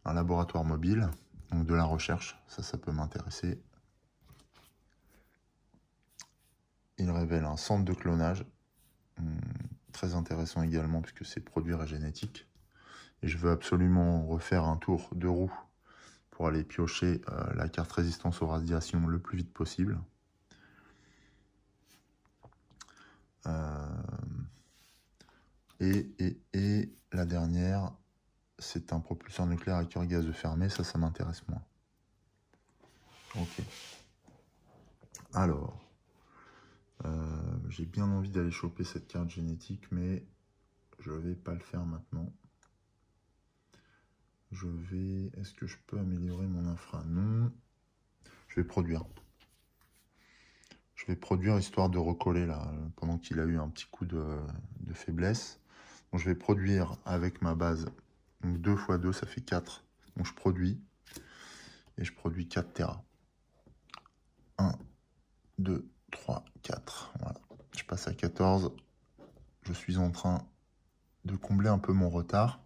Un laboratoire mobile. Donc de la recherche. Ça peut m'intéresser. Il révèle un centre de clonage. Très intéressant également puisque c'est produire la génétique. Et je veux absolument refaire un tour de roue pour aller piocher la carte résistance aux radiations le plus vite possible. Et la dernière, c'est un propulseur nucléaire à cœur gazeux fermé. Ça m'intéresse moins. Ok. Alors, j'ai bien envie d'aller choper cette carte génétique, mais je ne vais pas le faire maintenant. Est-ce que je peux améliorer mon infra? Non. Je vais produire. Je vais produire histoire de recoller là, pendant qu'il a eu un petit coup de faiblesse. Donc je vais produire avec ma base. Donc 2 x 2, ça fait 4. Donc je produis. Et je produis 4 Tera. 1, 2, 3, 4. Voilà. Je passe à 14. Je suis en train de combler un peu mon retard.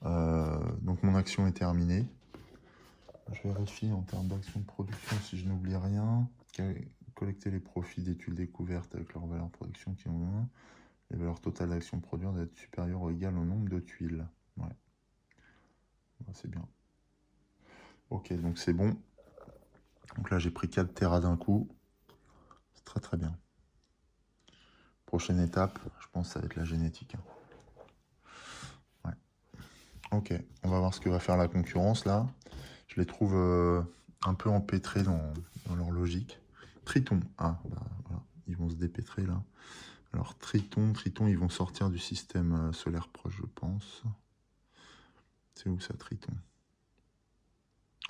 Donc mon action est terminée. Je vérifie en termes d'action de production si je n'oublie rien. Collecter les profits des tuiles découvertes avec leur valeur de production qui ont les valeurs totales d'action de produire doivent être supérieures ou égales au nombre de tuiles. Ouais. C'est bien. Ok, donc c'est bon. Donc là j'ai pris 4 Tera d'un coup. C'est très très bien. Prochaine étape, je pense que ça va être la génétique. Ouais. Ok, on va voir ce que va faire la concurrence là. Je les trouve un peu empêtrés dans leur logique. Triton, ah, bah, voilà. Ils vont se dépêtrer là. Alors Triton, ils vont sortir du système solaire proche, je pense. C'est où ça, Triton?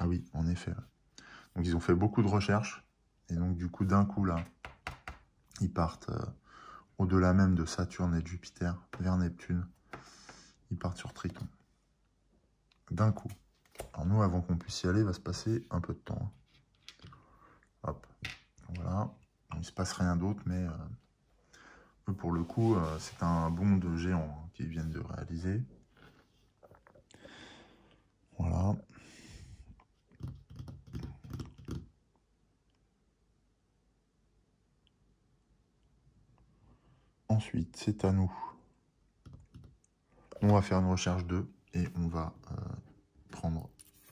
Ah oui, en effet. Donc ils ont fait beaucoup de recherches. Et donc du coup, d'un coup là, ils partent au-delà même de Saturne et de Jupiter, vers Neptune. Ils partent sur Triton. D'un coup. Alors nous, avant qu'on puisse y aller, il va se passer un peu de temps. Hop, voilà. Il ne se passe rien d'autre, mais pour le coup, c'est un bond de géant qu'ils viennent de réaliser. Voilà. Ensuite, c'est à nous. On va faire une recherche 2 et on va prendre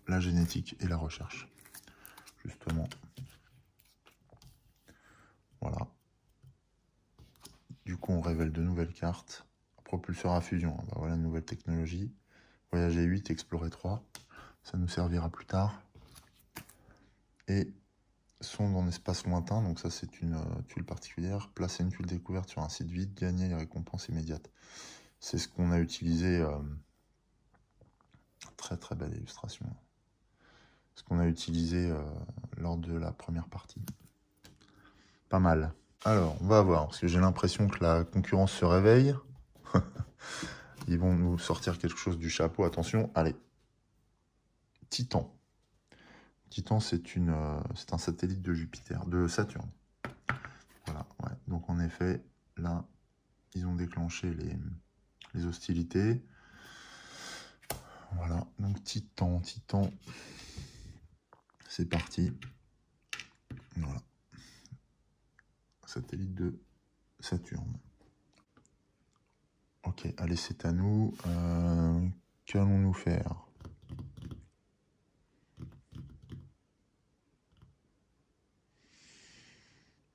la génétique et la recherche. Justement. Voilà. Du coup, on révèle de nouvelles cartes. Propulseur à fusion. Ben voilà une nouvelle technologie. Voyager 8, explorer 3. Ça nous servira plus tard. Et sonde en espace lointain. Donc ça, c'est une tuile particulière. Placer une tuile découverte sur un site vide. Gagner les récompenses immédiates. C'est ce qu'on a utilisé. Très très belle illustration. Ce qu'on a utilisé lors de la première partie. Pas mal. Alors, on va voir, parce que j'ai l'impression que la concurrence se réveille. Ils vont nous sortir quelque chose du chapeau. Attention, allez. Titan. Titan, c'est un satellite de Jupiter, de Saturne. Voilà, ouais. Donc en effet, là, ils ont déclenché les hostilités. Voilà, donc Titan, c'est parti. Voilà. Satellite de Saturne. Ok, allez, c'est à nous. Qu'allons-nous faire?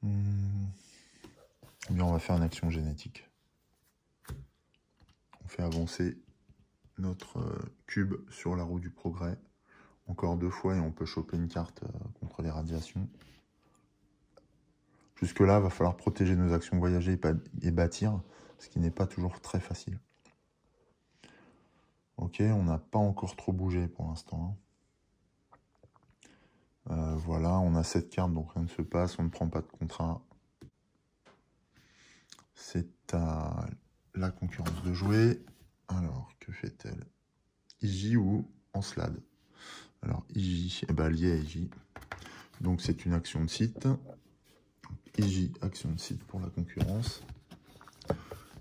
Eh bien, on va faire une action génétique. On fait avancer notre cube sur la roue du progrès. Encore 2 fois et on peut choper une carte contre les radiations. Jusque-là, il va falloir protéger nos actions voyager et bâtir, ce qui n'est pas toujours très facile. Ok, on n'a pas encore trop bougé pour l'instant. Voilà, on a 7 cartes, donc rien ne se passe, on ne prend pas de contrat. C'est à la concurrence de jouer. Alors, que fait-elle? IJ ou Encelade? Alors, IJ, eh ben, lié à IJ. Donc, c'est une action de site. IJ, action de site pour la concurrence.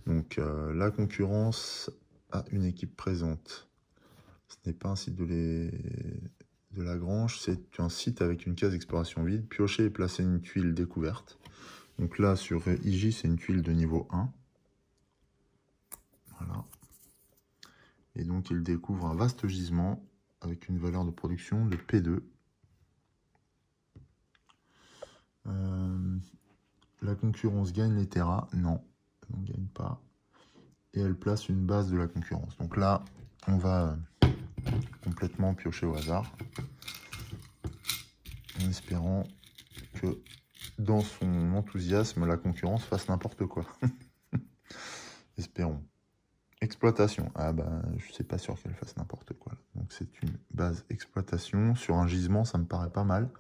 Donc, la concurrence a une équipe présente. Ce n'est pas un site de Lagrange, c'est un site avec une case exploration vide. Piocher et placer une tuile découverte. Donc là, sur IJ, c'est une tuile de niveau 1. Voilà. Et donc, il découvre un vaste gisement avec une valeur de production de P2. La concurrence gagne les terras. Non, elle ne gagne pas. Et elle place une base de la concurrence. Donc là, on va complètement piocher au hasard. En espérant que dans son enthousiasme, la concurrence fasse n'importe quoi. Espérons. Exploitation. Ah ben, je ne suis pas sûr qu'elle fasse n'importe quoi. Donc c'est une base exploitation. Sur un gisement, ça me paraît pas mal.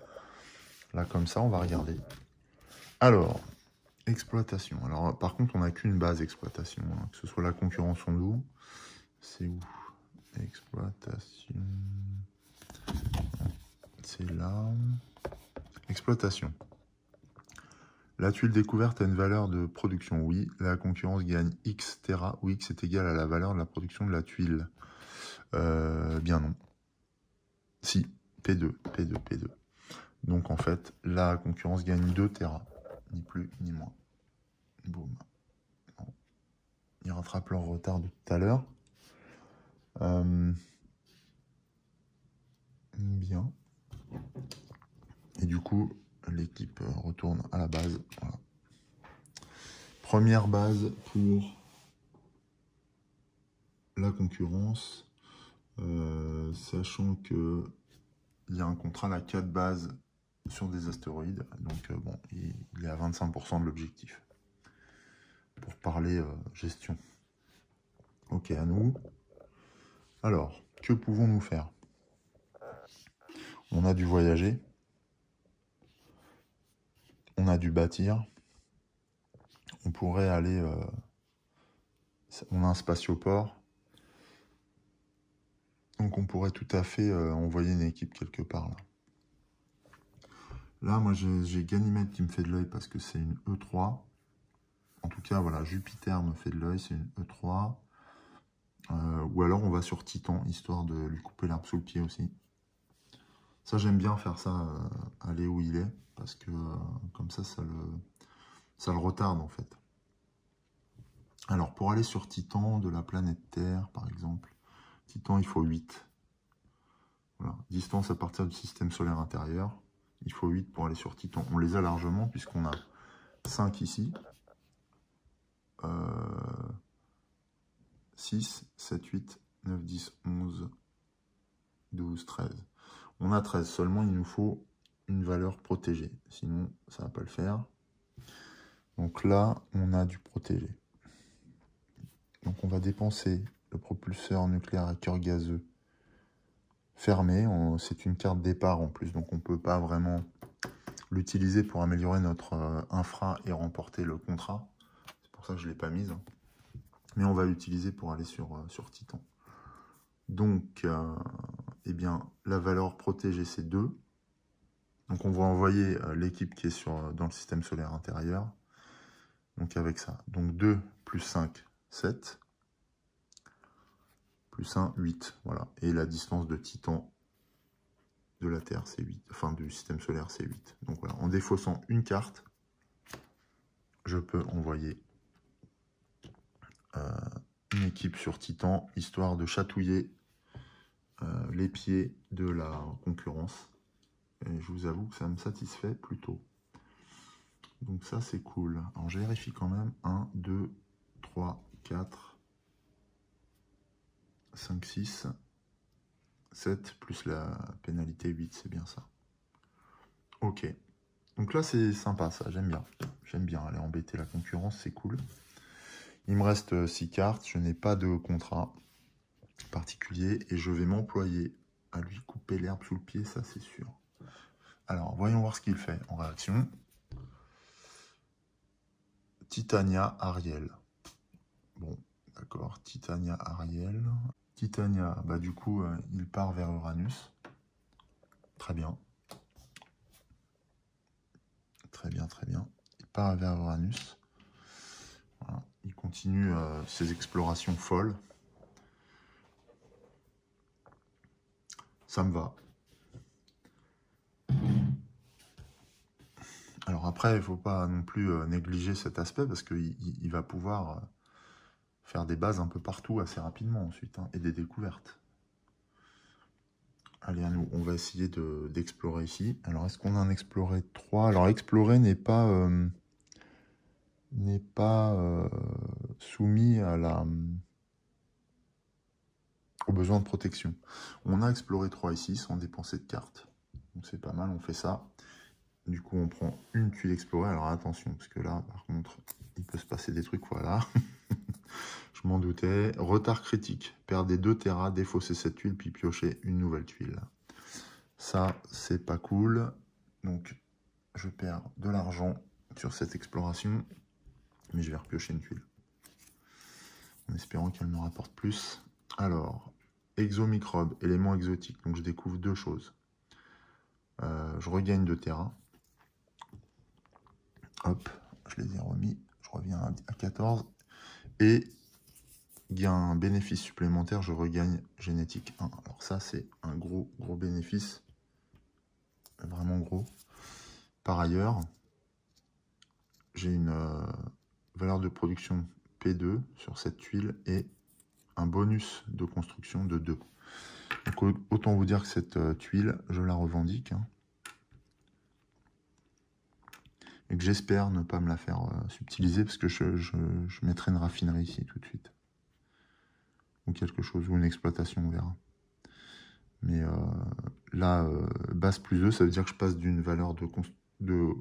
Là, comme ça, on va regarder. Alors, exploitation. Alors, par contre, on n'a qu'une base exploitation, hein, que ce soit la concurrence en nous. C'est où? Exploitation. C'est là. Exploitation. La tuile découverte a une valeur de production, oui. La concurrence gagne X Tera, où X est égal à la valeur de la production de la tuile. Bien non. Si, P2, P2, P2. Donc en fait, la concurrence gagne 2 Tera, ni plus ni moins. Boum. Bon. Ils rattrapent leur retard de tout à l'heure. Bien. Et du coup, l'équipe retourne à la base. Voilà. Première base pour la concurrence, sachant que il y a un contrat à 4 bases sur des astéroïdes, donc bon, il est à 25% de l'objectif. Pour parler gestion. Ok, à nous. Alors, que pouvons-nous faire? On a dû voyager. On a dû bâtir. On pourrait aller... on a un spatioport. Donc on pourrait tout à fait envoyer une équipe quelque part là. Là, moi j'ai Ganymède qui me fait de l'œil parce que c'est une E3. En tout cas, voilà, Jupiter me fait de l'œil, c'est une E3. Ou alors on va sur Titan, histoire de lui couper l'herbe sous le pied aussi. Ça, j'aime bien faire ça, aller où il est, parce que comme ça le retarde en fait. Alors, pour aller sur Titan, de la planète Terre, par exemple, Titan, il faut 8. Voilà. Distance à partir du système solaire intérieur, il faut 8 pour aller sur Titan. On les a largement, puisqu'on a 5 ici. 6, 7, 8, 9, 10, 11, 12, 13. On a 13, seulement il nous faut une valeur protégée. Sinon, ça ne va pas le faire. Donc là, on a du protégé. Donc on va dépenser le propulseur nucléaire à cœur gazeux fermé. C'est une carte départ en plus, donc on ne peut pas vraiment l'utiliser pour améliorer notre infra et remporter le contrat. C'est pour ça que je ne l'ai pas mise. Mais on va l'utiliser pour aller sur Titan. Donc, eh bien, la valeur protégée, c'est 2. Donc on va envoyer l'équipe qui est dans le système solaire intérieur. Donc avec ça. Donc 2 plus 5, 7. Plus 1, 8. Voilà. Et la distance de Titan de la Terre, c'est 8. Enfin, du système solaire, c'est 8. Donc voilà. En défaussant une carte, je peux envoyer une équipe sur Titan, histoire de chatouiller les pieds de la concurrence. Et je vous avoue que ça me satisfait plutôt. Donc ça, c'est cool. Alors, je vérifie quand même. 1, 2, 3, 4, 5, 6, 7, plus la pénalité 8, c'est bien ça. Ok. Donc là, c'est sympa, ça. J'aime bien. J'aime bien aller embêter la concurrence, c'est cool. Il me reste 6 cartes. Je n'ai pas de contrat particulier. Et je vais m'employer à lui couper l'herbe sous le pied, ça, c'est sûr. Alors, voyons voir ce qu'il fait en réaction. Titania Ariel. Bon, d'accord. Titania Ariel. Titania, bah du coup, il part vers Uranus. Très bien. Très bien, très bien. Il part vers Uranus. Voilà. Il continue ses explorations folles. Ça me va. Alors après, il ne faut pas non plus négliger cet aspect parce qu'il va pouvoir faire des bases un peu partout assez rapidement ensuite, hein, et des découvertes. Allez, à nous, on va essayer d'explorer ici. Alors, est-ce qu'on en a exploré 3? Alors, explorer n'est pas soumis à au besoin de protection. On a exploré 3 ici sans dépenser de cartes. Donc, c'est pas mal, on fait ça. Du coup, on prend une tuile explorée. Alors, attention, parce que là, par contre, il peut se passer des trucs, voilà. Je m'en doutais. Retard critique. Perdez 2 Tera, défausser cette tuile, puis piocher une nouvelle tuile. Ça, c'est pas cool. Donc, je perds de l'argent sur cette exploration, mais je vais repiocher une tuile. En espérant qu'elle me rapporte plus. Alors, exomicrobe, élément exotique. Donc je découvre deux choses. Je regagne de terrain. Hop, je les ai remis. Je reviens à 14. Et il y a un bénéfice supplémentaire, je regagne génétique 1. Alors ça, c'est un gros bénéfice. Vraiment gros. Par ailleurs, j'ai une valeur de production P2 sur cette tuile et un bonus de construction de 2. Donc autant vous dire que cette tuile, je la revendique. Hein, et que j'espère ne pas me la faire subtiliser parce que je mettrai une raffinerie ici tout de suite. Ou quelque chose, ou une exploitation, on verra. Mais là, base plus 2, ça veut dire que je passe d'une valeur de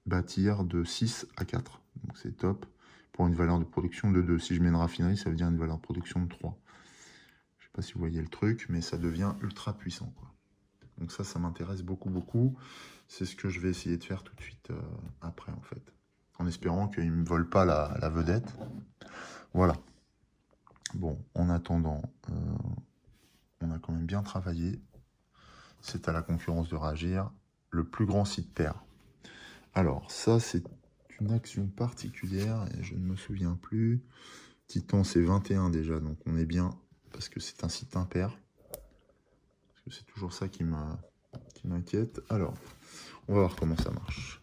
bâtir de 6 à 4. Donc c'est top pour une valeur de production de 2. Si je mets une raffinerie, ça veut dire une valeur de production de 3. Je ne sais pas si vous voyez le truc, mais ça devient ultra puissant, quoi. Donc ça m'intéresse beaucoup. C'est ce que je vais essayer de faire tout de suite après, en fait. En espérant qu'ils ne me volent pas la vedette. Voilà. Bon, en attendant, on a quand même bien travaillé. C'est à la concurrence de réagir. Le plus grand site perd. Alors, ça, c'est une action particulière, et je ne me souviens plus. Titan, c'est 21 déjà, donc on est bien, parce que c'est un site impair. Parce que c'est toujours ça qui m'inquiète. Alors, on va voir comment ça marche.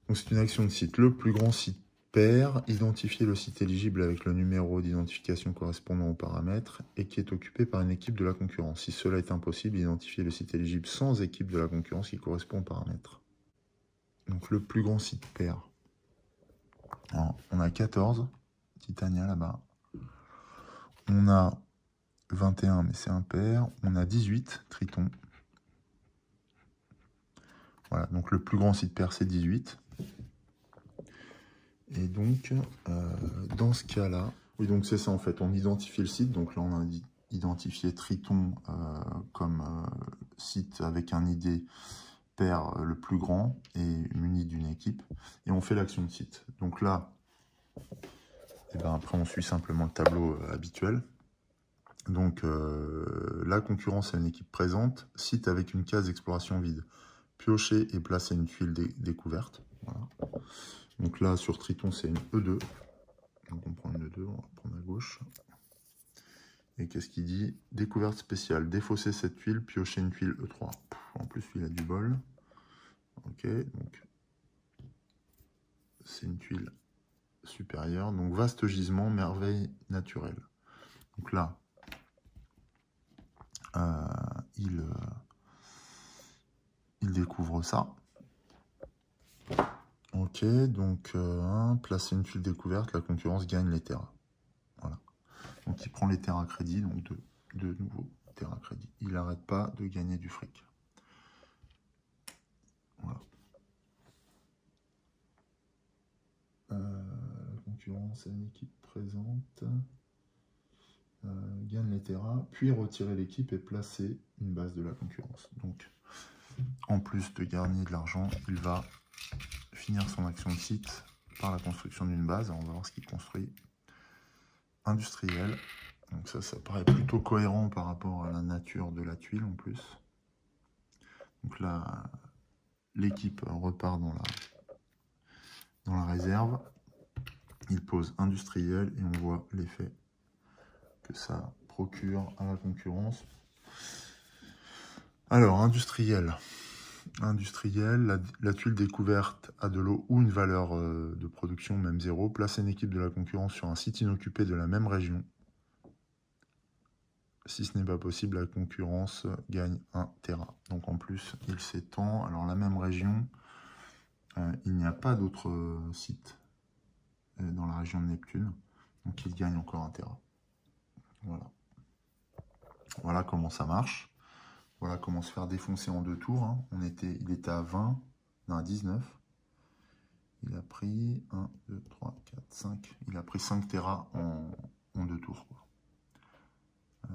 Donc, c'est une action de site. Le plus grand site perd, identifier le site éligible avec le numéro d'identification correspondant au paramètre et qui est occupé par une équipe de la concurrence. Si cela est impossible, identifier le site éligible sans équipe de la concurrence qui correspond au paramètre. Donc le plus grand site perd. Alors, on a 14, Titania là-bas. On a 21, mais c'est impair. On a 18, Triton. Voilà, donc le plus grand site perd, c'est 18. Et donc, dans ce cas-là, oui, donc c'est ça en fait, on identifie le site. Donc là, on a identifié Triton comme site avec un ID pair le plus grand et muni d'une équipe. Et on fait l'action de site. Donc là, et ben après, on suit simplement le tableau habituel. Donc, la concurrence a une équipe présente, site avec une case exploration vide. Piocher et placer une tuile découverte. Voilà. Donc là, sur Triton, c'est une E2. Donc on prend une E2, on va prendre à gauche. Et qu'est-ce qu'il dit? Découverte spéciale. Défausser cette tuile, piocher une tuile E3. En plus, il a du bol. Ok, donc c'est une tuile supérieure. Donc vaste gisement, merveille naturelle. Donc là, il découvre ça. Ok, donc placer une tuile découverte, la concurrence gagne les terrains. Voilà. Donc il prend les terrains à crédit, donc de nouveaux terrains à crédit. Il n'arrête pas de gagner du fric. Voilà. Concurrence à une équipe présente. Gagne les terrains, puis retirer l'équipe et placer une base de la concurrence. Donc, en plus de gagner de l'argent, il va finir son action de site par la construction d'une base. Alors, on va voir ce qu'il construit. Industriel. Donc ça paraît plutôt cohérent par rapport à la nature de la tuile en plus. Donc là, l'équipe repart dans la réserve. Il pose industriel et on voit l'effet que ça procure à la concurrence. Alors, industriel. La tuile découverte a de l'eau ou une valeur de production, même 0. Place une équipe de la concurrence sur un site inoccupé de la même région. Si ce n'est pas possible, la concurrence gagne 1 Tera. Donc en plus, il s'étend. Alors la même région, il n'y a pas d'autres sites dans la région de Neptune. Donc il gagne encore 1 Tera. Voilà. Voilà comment ça marche. Voilà comment se faire défoncer en 2 tours. Hein. Il était à 20, non à 19. Il a pris 1, 2, 3, 4, 5. Il a pris 5 Tera en 2 tours. Quoi.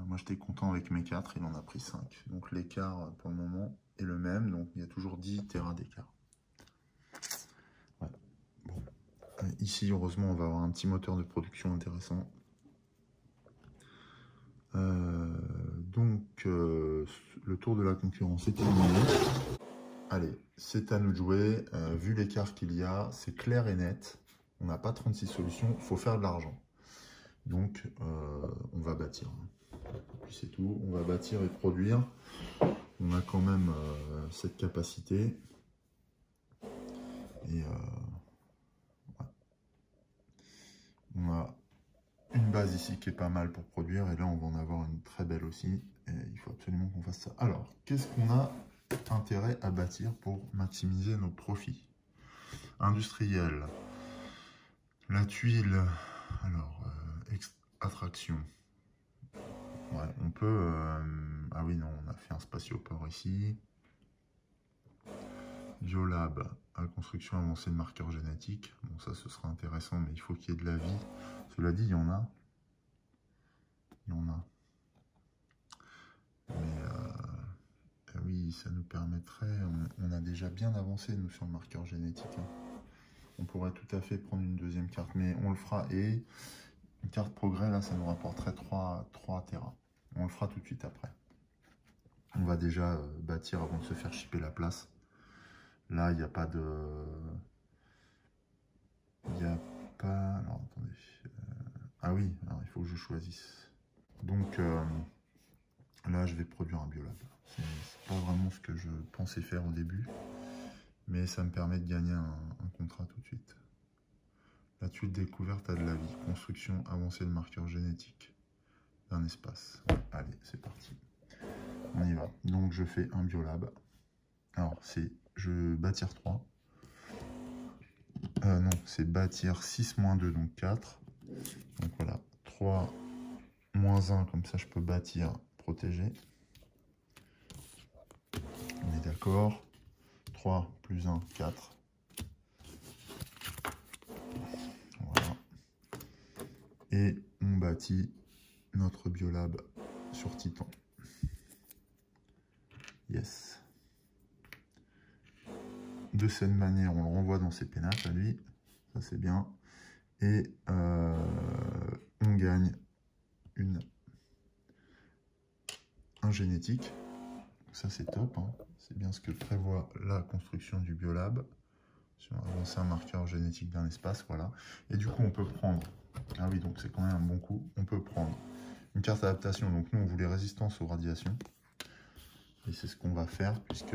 Moi j'étais content avec mes 4, il en a pris 5. Donc l'écart pour le moment est le même, donc il y a toujours 10 Tera d'écart. Ouais. Bon. Ici heureusement on va avoir un petit moteur de production intéressant. Le tour de la concurrence est terminé. Allez, c'est à nous de jouer. Vu l'écart qu'il y a, c'est clair et net. On n'a pas 36 solutions, il faut faire de l'argent. Donc, on va bâtir. Et puis c'est tout, on va bâtir et produire. On a quand même cette capacité. Et ouais. On a une base ici qui est pas mal pour produire. Et là, on va en avoir une très belle aussi. Et il faut absolument qu'on fasse ça. Alors, qu'est-ce qu'on a intérêt à bâtir pour maximiser nos profits? Industriel. La tuile. Alors, attraction. Ouais, on peut... ah oui, non, on a fait un spatioport ici. Biolab, à construction avancée de marqueurs génétiques. Bon, ça, ce sera intéressant, mais il faut qu'il y ait de la vie. Cela dit, il y en a. Il y en a. Mais oui, ça nous permettrait... On a déjà bien avancé, nous, sur le marqueur génétique. Hein. On pourrait tout à fait prendre une deuxième carte, mais on le fera. Et une carte progrès, là, ça nous rapporterait 3 Tera. On le fera tout de suite après. On va déjà bâtir avant de se faire chipper la place. Là, il n'y a pas de... Il n'y a pas... Alors, attendez. Ah oui, alors, il faut que je choisisse. Donc, là, je vais produire un biolab. C'est pas vraiment ce que je pensais faire au début. Mais ça me permet de gagner un contrat tout de suite. La tuile découverte a de la vie. Construction avancée de marqueurs génétiques d'un espace. Allez, c'est parti. On y va. Donc, je fais un biolab. Alors, c'est... Je bâtir 3. Non, c'est bâtir 6 moins 2, donc 4. Donc voilà, 3 moins 1, comme ça je peux bâtir, protéger. On est d'accord. 3 plus 1, 4. Voilà. Et on bâtit notre biolab sur Titan. Yes. De cette manière, on le renvoie dans ses pénates à lui. Ça, c'est bien. Et on gagne un génétique. Ça, c'est top. Hein. C'est bien ce que prévoit la construction du biolab. Sur avancer un marqueur génétique d'un espace. Voilà. Et du coup, on peut prendre... Ah oui, donc c'est quand même un bon coup. On peut prendre une carte adaptation. Donc nous, on voulait résistance aux radiations. Et c'est ce qu'on va faire, puisque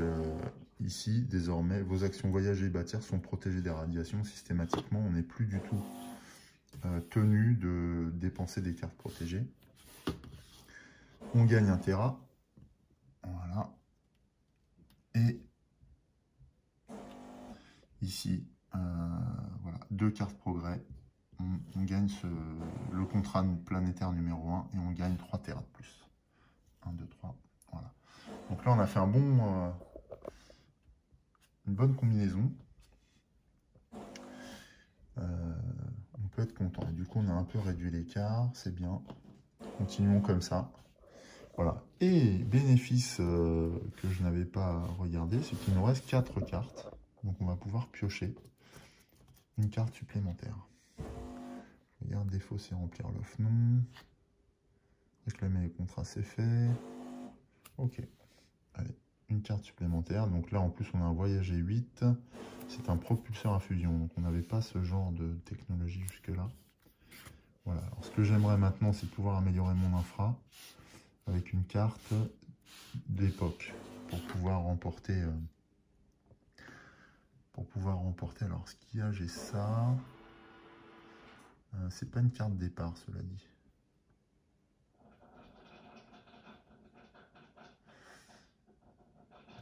ici, désormais, vos actions voyager et bâtir sont protégées des radiations systématiquement. On n'est plus du tout tenu de dépenser des cartes protégées. On gagne un Tera. Voilà. Et ici, voilà, 2 cartes progrès. On gagne le contrat planétaire numéro 1 et on gagne 3 Tera de plus. 1, 2, 3. Voilà. Donc là, on a fait une bonne combinaison. On peut être content. Et du coup, on a un peu réduit l'écart. C'est bien. Continuons comme ça. Voilà. Et bénéfice que je n'avais pas regardé, c'est qu'il nous reste 4 cartes. Donc on va pouvoir piocher une carte supplémentaire. Regarde, défaut, c'est remplir l'offre. Non. Réclamer les contrats, c'est fait. Ok. Allez, une carte supplémentaire. Donc là, en plus, on a un voyager 8. C'est un propulseur à fusion. Donc on n'avait pas ce genre de technologie jusque-là. Voilà. Alors, ce que j'aimerais maintenant, c'est pouvoir améliorer mon infra avec une carte d'époque pour pouvoir remporter. Alors, ce qu'il y a, j'ai ça. C'est pas une carte départ, cela dit.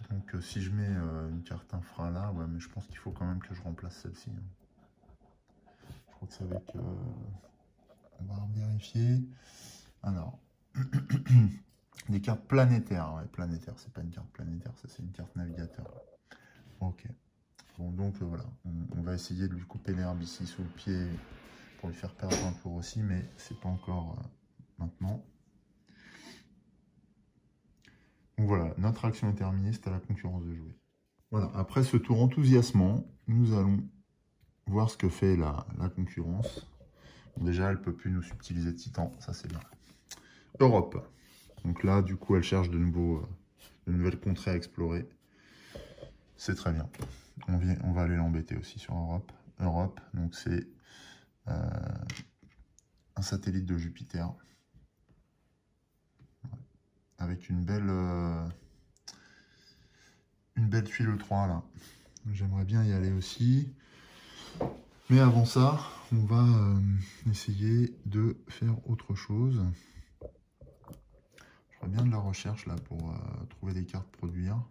Donc si je mets une carte infra là, ouais, mais je pense qu'il faut quand même que je remplace celle-ci. Hein. Je crois que c'est avec... on va vérifier. Alors, des cartes planétaires. Ouais, planétaire, c'est pas une carte planétaire, ça c'est une carte navigateur. Ok. Bon, donc voilà, on va essayer de lui couper l'herbe ici sous le pied pour lui faire perdre un tour aussi, mais c'est pas encore maintenant. Donc voilà, notre action est terminée, c'est à la concurrence de jouer. Voilà, après ce tour enthousiasmant, nous allons voir ce que fait la concurrence. Bon, déjà, elle ne peut plus nous subtiliser Titan, ça c'est bien. Europe. Donc là, du coup, elle cherche de nouvelles contrées à explorer. C'est très bien. On va aller l'embêter aussi sur Europe. Europe, donc c'est un satellite de Jupiter. Avec une belle tuile E3 là. J'aimerais bien y aller aussi. Mais avant ça, on va essayer de faire autre chose. Je ferais bien de la recherche là pour trouver des cartes produire.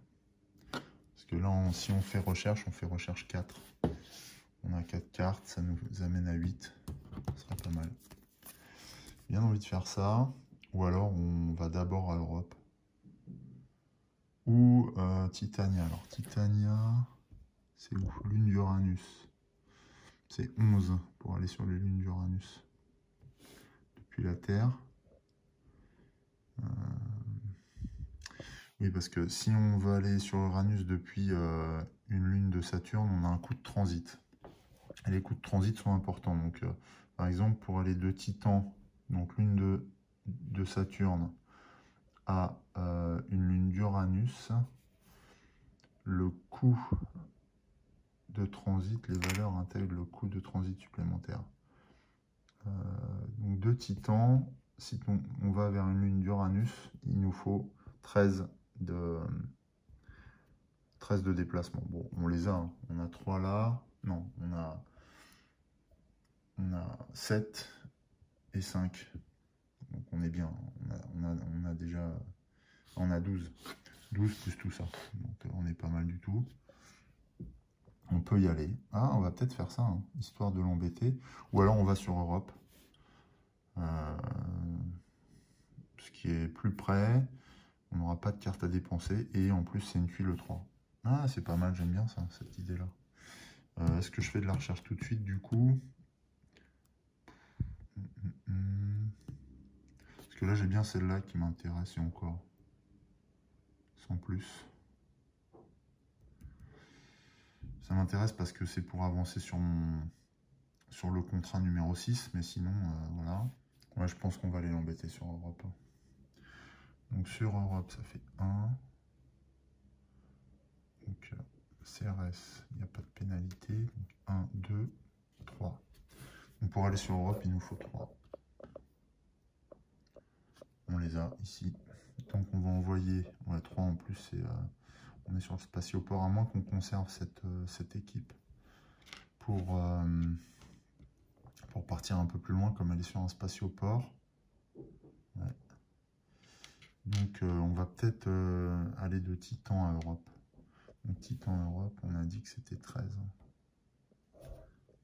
Parce que là, si on fait recherche 4. On a 4 cartes, ça nous amène à 8. Ce serait pas mal. Bien envie de faire ça. Ou alors on va d'abord à Europe. Ou Titania. Alors Titania, c'est où? Lune d'Uranus. C'est 11 pour aller sur les lunes d'Uranus. Depuis la Terre. Oui, parce que si on veut aller sur Uranus depuis une lune de Saturne, on a un coût de transit. Et les coûts de transit sont importants. Donc, par exemple, pour aller de Titan, donc lune de Saturne, à une lune d'Uranus, le coût de transit, les valeurs intègrent le coût de transit supplémentaire. Donc de Titan, si on va vers une lune d'Uranus, il nous faut 13 de déplacement. Bon, on les a, hein. On a 3 là. Non, on a 7 et 5. Donc on est bien. On a déjà... On a 12. 12 plus tout ça. Donc on est pas mal du tout. On peut y aller. Ah, on va peut-être faire ça, hein, histoire de l'embêter. Ou alors on va sur Europe. Ce qui est plus près. On n'aura pas de carte à dépenser. Et en plus, c'est une tuile 3. Ah, c'est pas mal, j'aime bien ça, cette idée-là. Est-ce que je fais de la recherche tout de suite, du coup? Parce que là, j'ai bien celle-là qui m'intéresse, et encore. Sans plus. Ça m'intéresse parce que c'est pour avancer sur le contrat numéro 6, mais sinon, voilà. Ouais, je pense qu'on va aller l'embêter sur Europe. Donc sur Europe, ça fait 1. Donc CRS, il n'y a pas de pénalité. Donc 1, 2, 3. Donc pour aller sur Europe, il nous faut 3. On les a ici. Donc on va envoyer, ouais, 3 en plus, on est sur le spatioport, à moins qu'on conserve cette équipe pour partir un peu plus loin, comme elle est sur un spatioport. Ouais. Donc on va peut-être aller de Titan à Europe. Donc Titan à Europe, on a dit que c'était 13.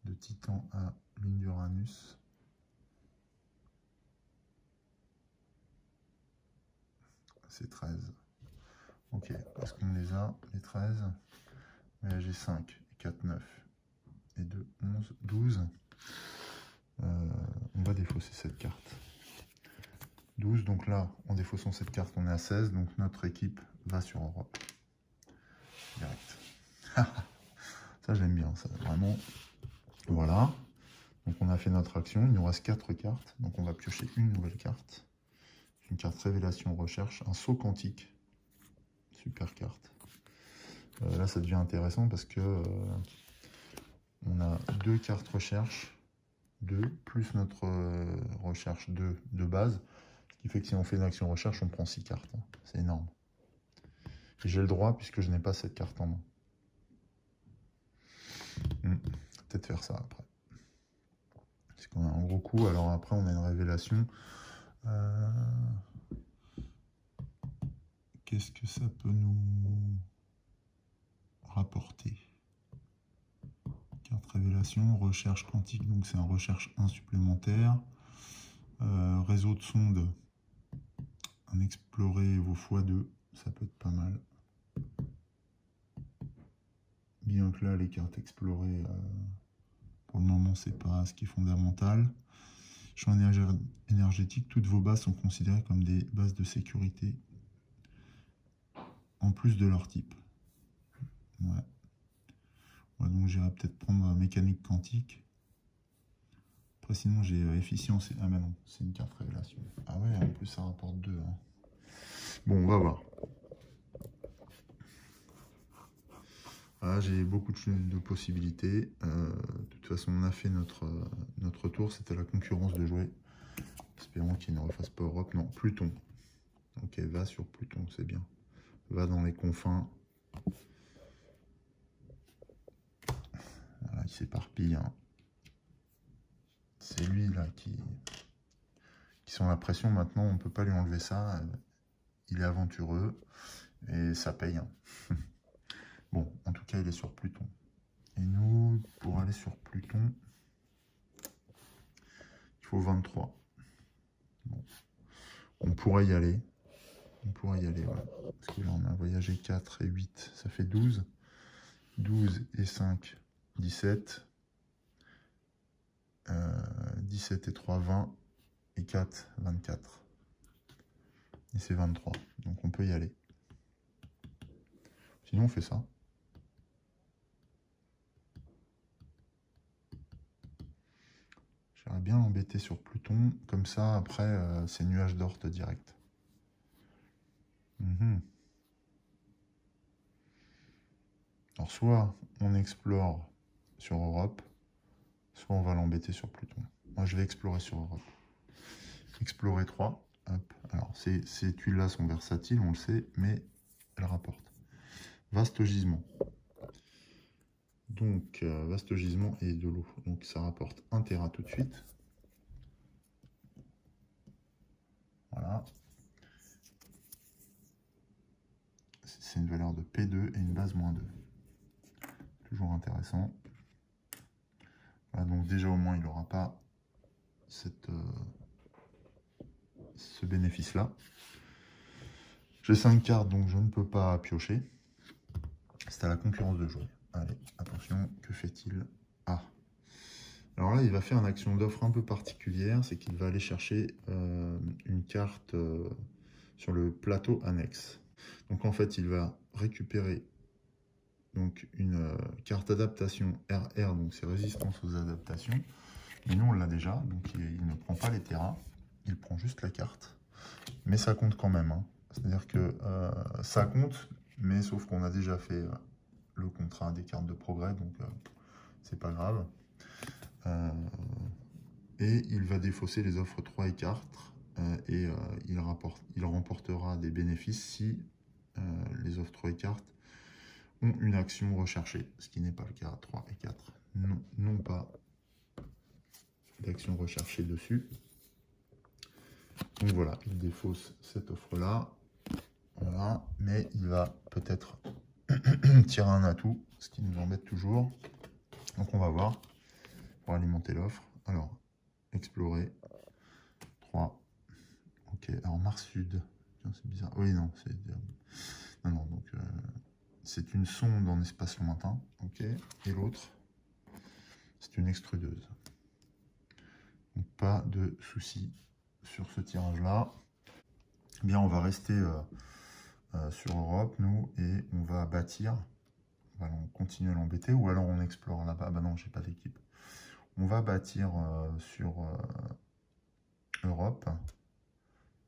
De Titan à lune d'Uranus. C'est 13. Ok, est-ce qu'on les a, les 13? Mais j'ai 5, 4, 9, et 2, 11, 12. On va défausser cette carte. 12, donc là, en défaussant cette carte, on est à 16, donc notre équipe va sur Europe. Direct. Ça, j'aime bien, ça, vraiment. Voilà. Donc on a fait notre action, il nous reste 4 cartes, donc on va piocher une nouvelle carte. Une carte révélation recherche, un saut quantique. Super carte. Là, ça devient intéressant parce que on a 2 cartes recherche, 2, plus notre recherche 2 de base. Ce qui fait que si on fait une action recherche, on prend 6 cartes. Hein. C'est énorme. Et j'ai le droit puisque je n'ai pas cette carte en main. Peut-être faire ça après. Parce qu'on a un gros coup. Alors après, on a une révélation. Qu'est-ce que ça peut nous rapporter? Carte révélation, recherche quantique, donc c'est un recherche 1 supplémentaire. Réseau de sonde, un explorer vos x2, ça peut être pas mal. Bien que là, les cartes explorées, pour le moment, c'est pas ce qui est fondamental. Champ énergétique, toutes vos bases sont considérées comme des bases de sécurité. en plus de leur type. Ouais. Ouais, donc j'irai peut-être prendre mécanique quantique. Après sinon j'ai efficience. Ah bah non, c'est une carte révélation. Ah ouais, en plus ça rapporte 2. Hein. Bon, on va voir. Voilà, j'ai beaucoup de possibilités. De toute façon, on a fait notre tour. C'était la concurrence de jouer. Espérons qu'il ne refasse pas Europe. Non, Pluton. Ok, va sur Pluton, c'est bien. Va dans les confins. Voilà, il s'éparpille. Hein. C'est lui là qui sent la pression. Maintenant, on ne peut pas lui enlever ça. Il est aventureux et ça paye. Hein. Bon, en tout cas, il est sur Pluton. Et nous, pour aller sur Pluton, il faut 23. Bon. On pourrait y aller. On pourrait y aller, ouais. Parce que là, on a voyagé 4 et 8, ça fait 12. 12 et 5, 17. 17 et 3, 20. Et 4, 24. Et c'est 23. Donc on peut y aller. Sinon, on fait ça. J'aimerais bien l'embêter sur Pluton. Comme ça, après, c'est nuage d'Oort direct. Alors, soit on explore sur Europe, soit on va l'embêter sur Pluton. Moi, je vais explorer sur Europe. Explorer 3. Hop. Alors, ces tuiles-là sont versatiles, on le sait, mais elles rapportent. Vaste gisement. Donc, vaste gisement et de l'eau. Donc, ça rapporte 1 Tera tout de suite. Voilà. C'est une valeur de P2 et une base -2. Toujours intéressant. Voilà, donc déjà, au moins, il n'aura pas ce bénéfice-là. J'ai 5 cartes, donc je ne peux pas piocher. C'est à la concurrence de jouer. Allez, attention, que fait-il? Ah. Alors là, il va faire une action d'offre un peu particulière, c'est qu'il va aller chercher une carte sur le plateau annexe. Donc en fait, il va récupérer donc, une carte adaptation RR, donc c'est résistance aux adaptations. Mais nous, on l'a déjà, donc il ne prend pas les terrains, il prend juste la carte. Mais ça compte quand même. Hein. C'est-à-dire que ça compte, mais sauf qu'on a déjà fait le contrat des cartes de progrès, donc c'est pas grave. Et il va défausser les offres 3 et 4, et il remportera des bénéfices si les offres 3 et 4 ont une action recherchée, ce qui n'est pas le cas. 3 et 4 n'ont pas d'action recherchée dessus. Donc voilà, il défausse cette offre-là. Voilà, mais il va peut-être tirer un atout, ce qui nous embête toujours. Donc on va voir pour alimenter l'offre. Alors, explorer. 3. Ok, alors Mars Sud. C'est bizarre. Oui, non, c'est... Non, non, donc... c'est une sonde en espace lointain. Ok, et l'autre, c'est une extrudeuse. Donc pas de souci sur ce tirage-là. Eh bien, on va rester sur Europe, nous, et on va bâtir. On va continuer à l'embêter, ou alors on explore là-bas. Bah non, j'ai pas d'équipe. On va bâtir sur Europe,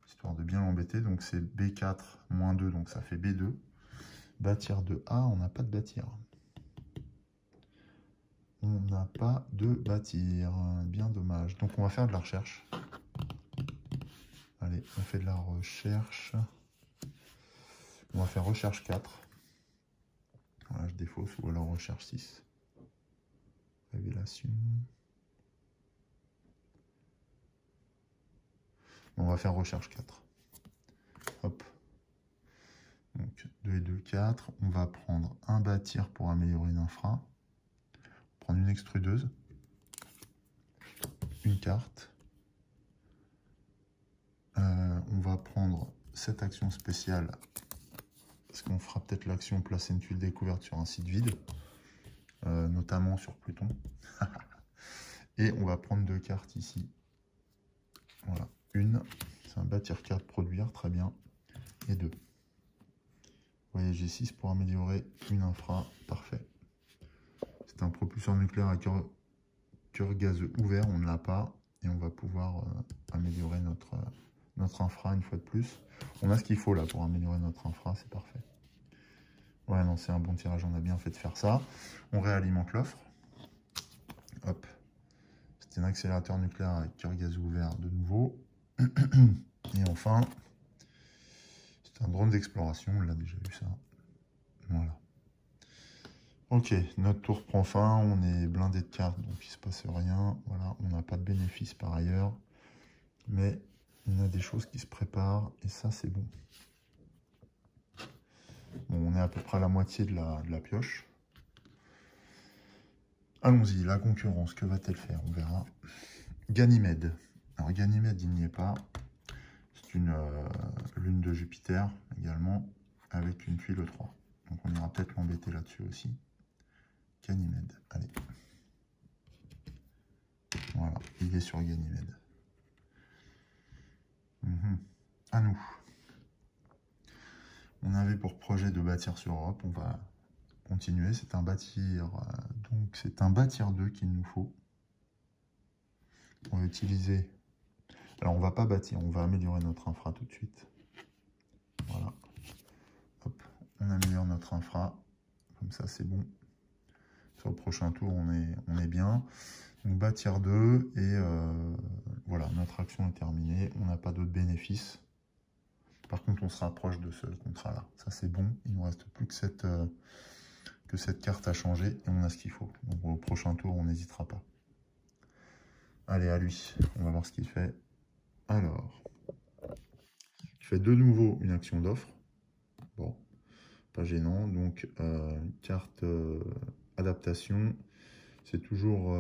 histoire de bien l'embêter. Donc c'est B4, -2, donc ça fait B2. Bâtir de A, on n'a pas de bâtir. On n'a pas de bâtir, bien dommage. Donc on va faire de la recherche. Allez, on fait de la recherche. On va faire recherche 4. Voilà, je défausse, ou alors recherche 6. Révélation. On va faire recherche 4. Hop. Donc 2 et 2, 4. On va prendre un bâtir pour améliorer l'infra. Prendre une extrudeuse. Une carte. On va prendre cette action spéciale. Parce qu'on fera peut-être l'action placer une tuile découverte sur un site vide. Notamment sur Pluton. Et on va prendre 2 cartes ici. Voilà. Une, c'est un bâtir carte produire, très bien. Et 2. Voyager G6 pour améliorer une infra. Parfait. C'est un propulseur nucléaire à cœur gazeux ouvert, on ne l'a pas. Et on va pouvoir améliorer notre infra une fois de plus. On a ce qu'il faut là pour améliorer notre infra, c'est parfait. Ouais, non, c'est un bon tirage, on a bien fait de faire ça. On réalimente l'offre. Hop. C'est un accélérateur nucléaire avec cœur gazeux ouvert de nouveau. Et enfin, c'est un drone d'exploration, on l'a déjà vu ça. Voilà. Ok, notre tour prend fin, on est blindé de cartes, donc il ne se passe rien. Voilà, on n'a pas de bénéfice par ailleurs. Mais il y a des choses qui se préparent, et ça c'est bon. Bon, on est à peu près à la moitié de la pioche. Allons-y, la concurrence, que va-t-elle faire? On verra. Ganymède. Alors Ganymède, il n'y est pas. C'est une lune de Jupiter également, avec une tuile 3. Donc on ira peut-être l'embêter là-dessus aussi. Ganymède, allez. Voilà, il est sur Ganymède. À nous. On avait pour projet de bâtir sur Europe, on va continuer. C'est un bâtir, donc c'est un bâtir 2 qu'il nous faut. On va utiliser. Alors on va pas bâtir, on va améliorer notre infra tout de suite. Voilà. Hop, on améliore notre infra. Comme ça c'est bon. Sur le prochain tour on est bien. Donc bâtir 2 et voilà, notre action est terminée. On n'a pas d'autres bénéfices. Par contre, on se rapproche de ce contrat-là. Ça, c'est bon. Il ne nous reste plus que cette carte à changer et on a ce qu'il faut. Donc, au prochain tour, on n'hésitera pas. Allez, à lui. On va voir ce qu'il fait. Alors, il fait de nouveau une action d'offre. Bon, pas gênant. Donc, carte adaptation. C'est toujours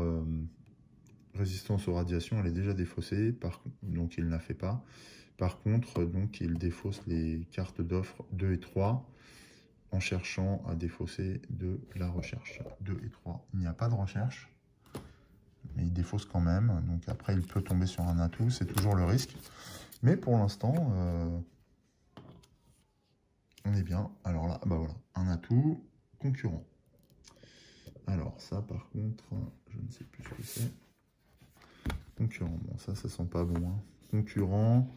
résistance aux radiations. Elle est déjà défaussée. Donc, il ne la fait pas. Par contre, donc, il défausse les cartes d'offre 2 et 3 en cherchant à défausser de la recherche. 2 et 3. Il n'y a pas de recherche, mais il défausse quand même. Donc après, il peut tomber sur un atout. C'est toujours le risque. Mais pour l'instant, on est bien. Alors là, bah voilà, un atout concurrent. Alors ça, par contre, je ne sais plus ce que c'est. Concurrent, bon, ça sent pas bon. Hein. Concurrent...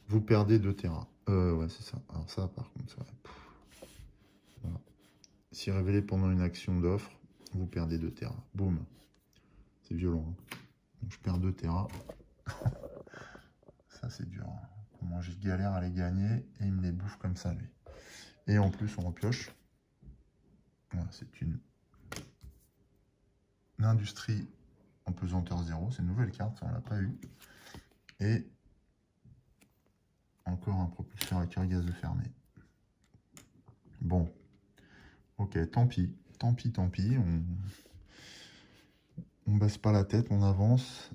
Vous perdez 2 Terra. Ouais, c'est ça. Alors ça, par contre, ça... Voilà. Si révélé pendant une action d'offre, vous perdez 2 Terra. Boum. C'est violent. Hein. Donc, je perds 2 Terra. Ça, c'est dur. Hein. Comment je galère à les gagner et il me les bouffe comme ça, lui. Et en plus, on repioche. Voilà, c'est une industrie en pesanteur 0. C'est une nouvelle carte, ça, on l'a pas eu. Et encore un propulseur à cœur gazeux fermé. Bon. Ok, tant pis. Tant pis, tant pis. On baisse pas la tête, on avance.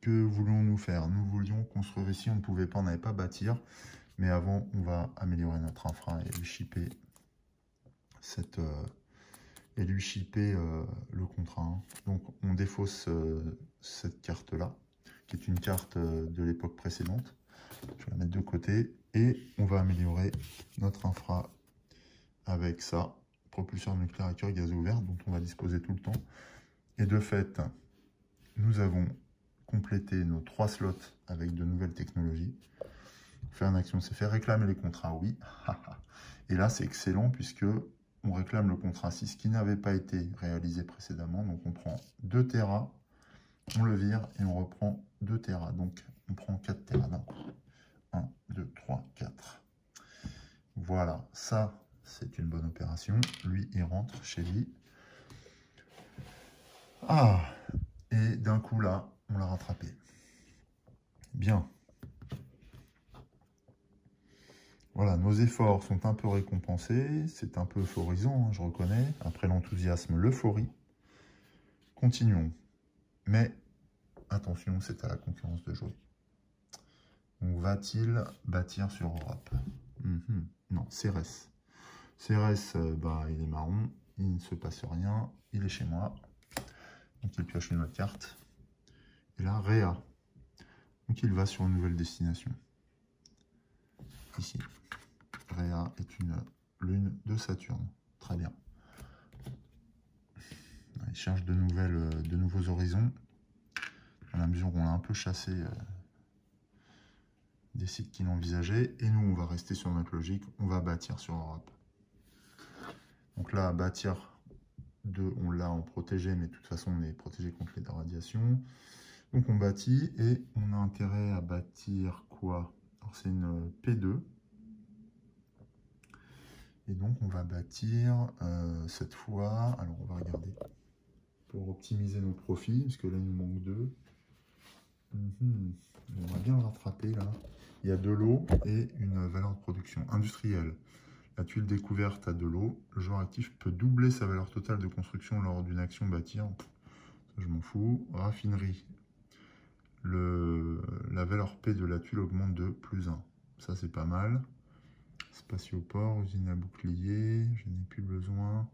Que voulons-nous faire? Nous voulions construire ici, on ne pouvait pas, on n'avait pas bâtir. Mais avant, on va améliorer notre infra et lui shipper le contrat. Hein. Donc on défausse cette carte-là, qui est une carte de l'époque précédente. Je vais la mettre de côté. Et on va améliorer notre infra avec ça. Propulseur nucléaire à cœur gazeux ouvert, dont on va disposer tout le temps. Et de fait, nous avons complété nos 3 slots avec de nouvelles technologies. Faire une action, c'est faire réclamer les contrats, oui. Et là, c'est excellent puisque on réclame le contrat 6 qui n'avait pas été réalisé précédemment. Donc, on prend 2 Terra, on le vire et on reprend 2 Terra. Donc, on prend 4 Terra d'un coup. 1, 2, 3, 4. Voilà, ça, c'est une bonne opération. Lui, il rentre chez lui. Ah, et d'un coup, là, on l'a rattrapé. Bien. Voilà, nos efforts sont un peu récompensés. C'est un peu euphorisant, hein, je reconnais. Après l'enthousiasme, l'euphorie. Continuons. Mais, attention, c'est à la concurrence de jouer. Donc, va-t-il bâtir sur Europe? Non, Cérès. Cérès, bah, il est marron. Il ne se passe rien. Il est chez moi. Donc, il pioche une autre carte. Et là, Réa. Donc, il va sur une nouvelle destination. Ici. Saturne. Très bien. Il cherche de nouveaux horizons. À la mesure où on a un peu chassé des sites qu'il envisageait. Et nous, on va rester sur notre logique. On va bâtir sur Europe. Donc là, bâtir, on l'a en protégé, mais de toute façon, on est protégé contre les radiations. Donc on bâtit et on a intérêt à bâtir quoi? Alors c'est une P2. Et donc on va bâtir cette fois, alors on va regarder, pour optimiser nos profits, parce que là il nous manque 2. On va bien le rattraper là. Il y a de l'eau et une valeur de production industrielle. La tuile découverte a de l'eau. Le joueur actif peut doubler sa valeur totale de construction lors d'une action bâtir. Ça, je m'en fous. Raffinerie. La valeur P de la tuile augmente de +1. Ça, c'est pas mal. Spatioport, usine à bouclier, je n'ai plus besoin.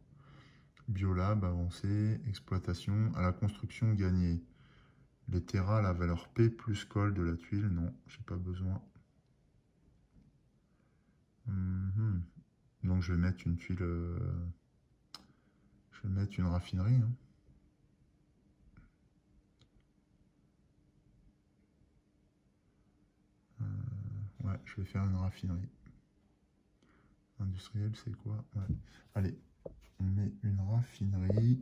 Biolab, avancé. Exploitation. À la construction, gagné. Les terras, la valeur P plus colle de la tuile. Non, j'ai pas besoin. Donc, je vais mettre une tuile... je vais mettre une raffinerie. Hein. Ouais, je vais faire une raffinerie. Industriel, c'est quoi? Ouais. Allez, on met une raffinerie.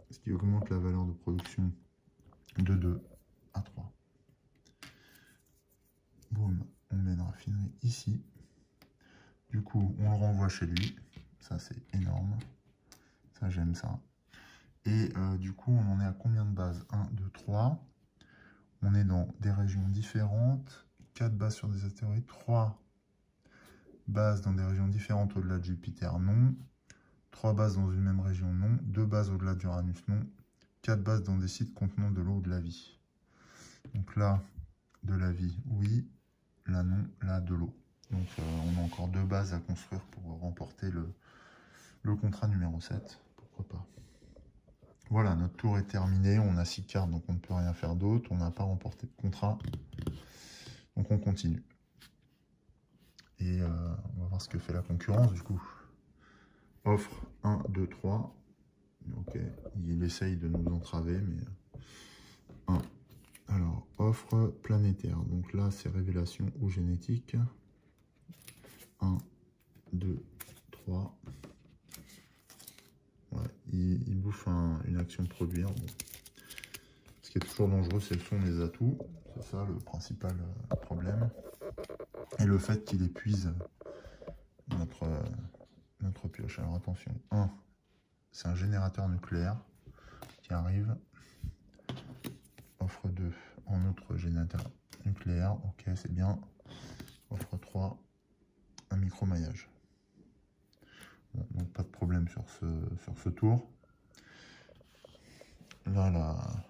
Ce qui augmente la valeur de production de 2 à 3. Boum, on met une raffinerie ici. Du coup, on le renvoie chez lui. Ça, c'est énorme. Ça, j'aime ça. Et du coup, on en est à combien de bases? 1, 2, 3. On est dans des régions différentes. 4 bases sur des astéroïdes. 3 bases dans des régions différentes au-delà de Jupiter, non. 3 bases dans une même région, non. 2 bases au-delà d'Uranus, non. 4 bases dans des sites contenant de l'eau ou de la vie. Donc là, de la vie, oui. Là, non. Là, de l'eau. Donc on a encore 2 bases à construire pour remporter le contrat numéro 7. Pourquoi pas. Voilà, notre tour est terminé. On a 6 cartes, donc on ne peut rien faire d'autre. On n'a pas remporté de contrat. Donc on continue. Et on va voir ce que fait la concurrence du coup. Offre 1, 2, 3. Ok, il essaye de nous entraver, mais 1. Alors, offre planétaire. Donc là, c'est révélation ou génétique. 1, 2, 3. Ouais, il bouffe une action de produire. Bon. Ce qui est toujours dangereux, ce sont les atouts. C'est ça le principal problème. Et le fait qu'il épuise notre pioche. Alors attention, 1, c'est un générateur nucléaire qui arrive. Offre 2, en autre générateur nucléaire. Ok, c'est bien. Offre 3, un micro-maillage. Bon, donc pas de problème sur ce tour. Là,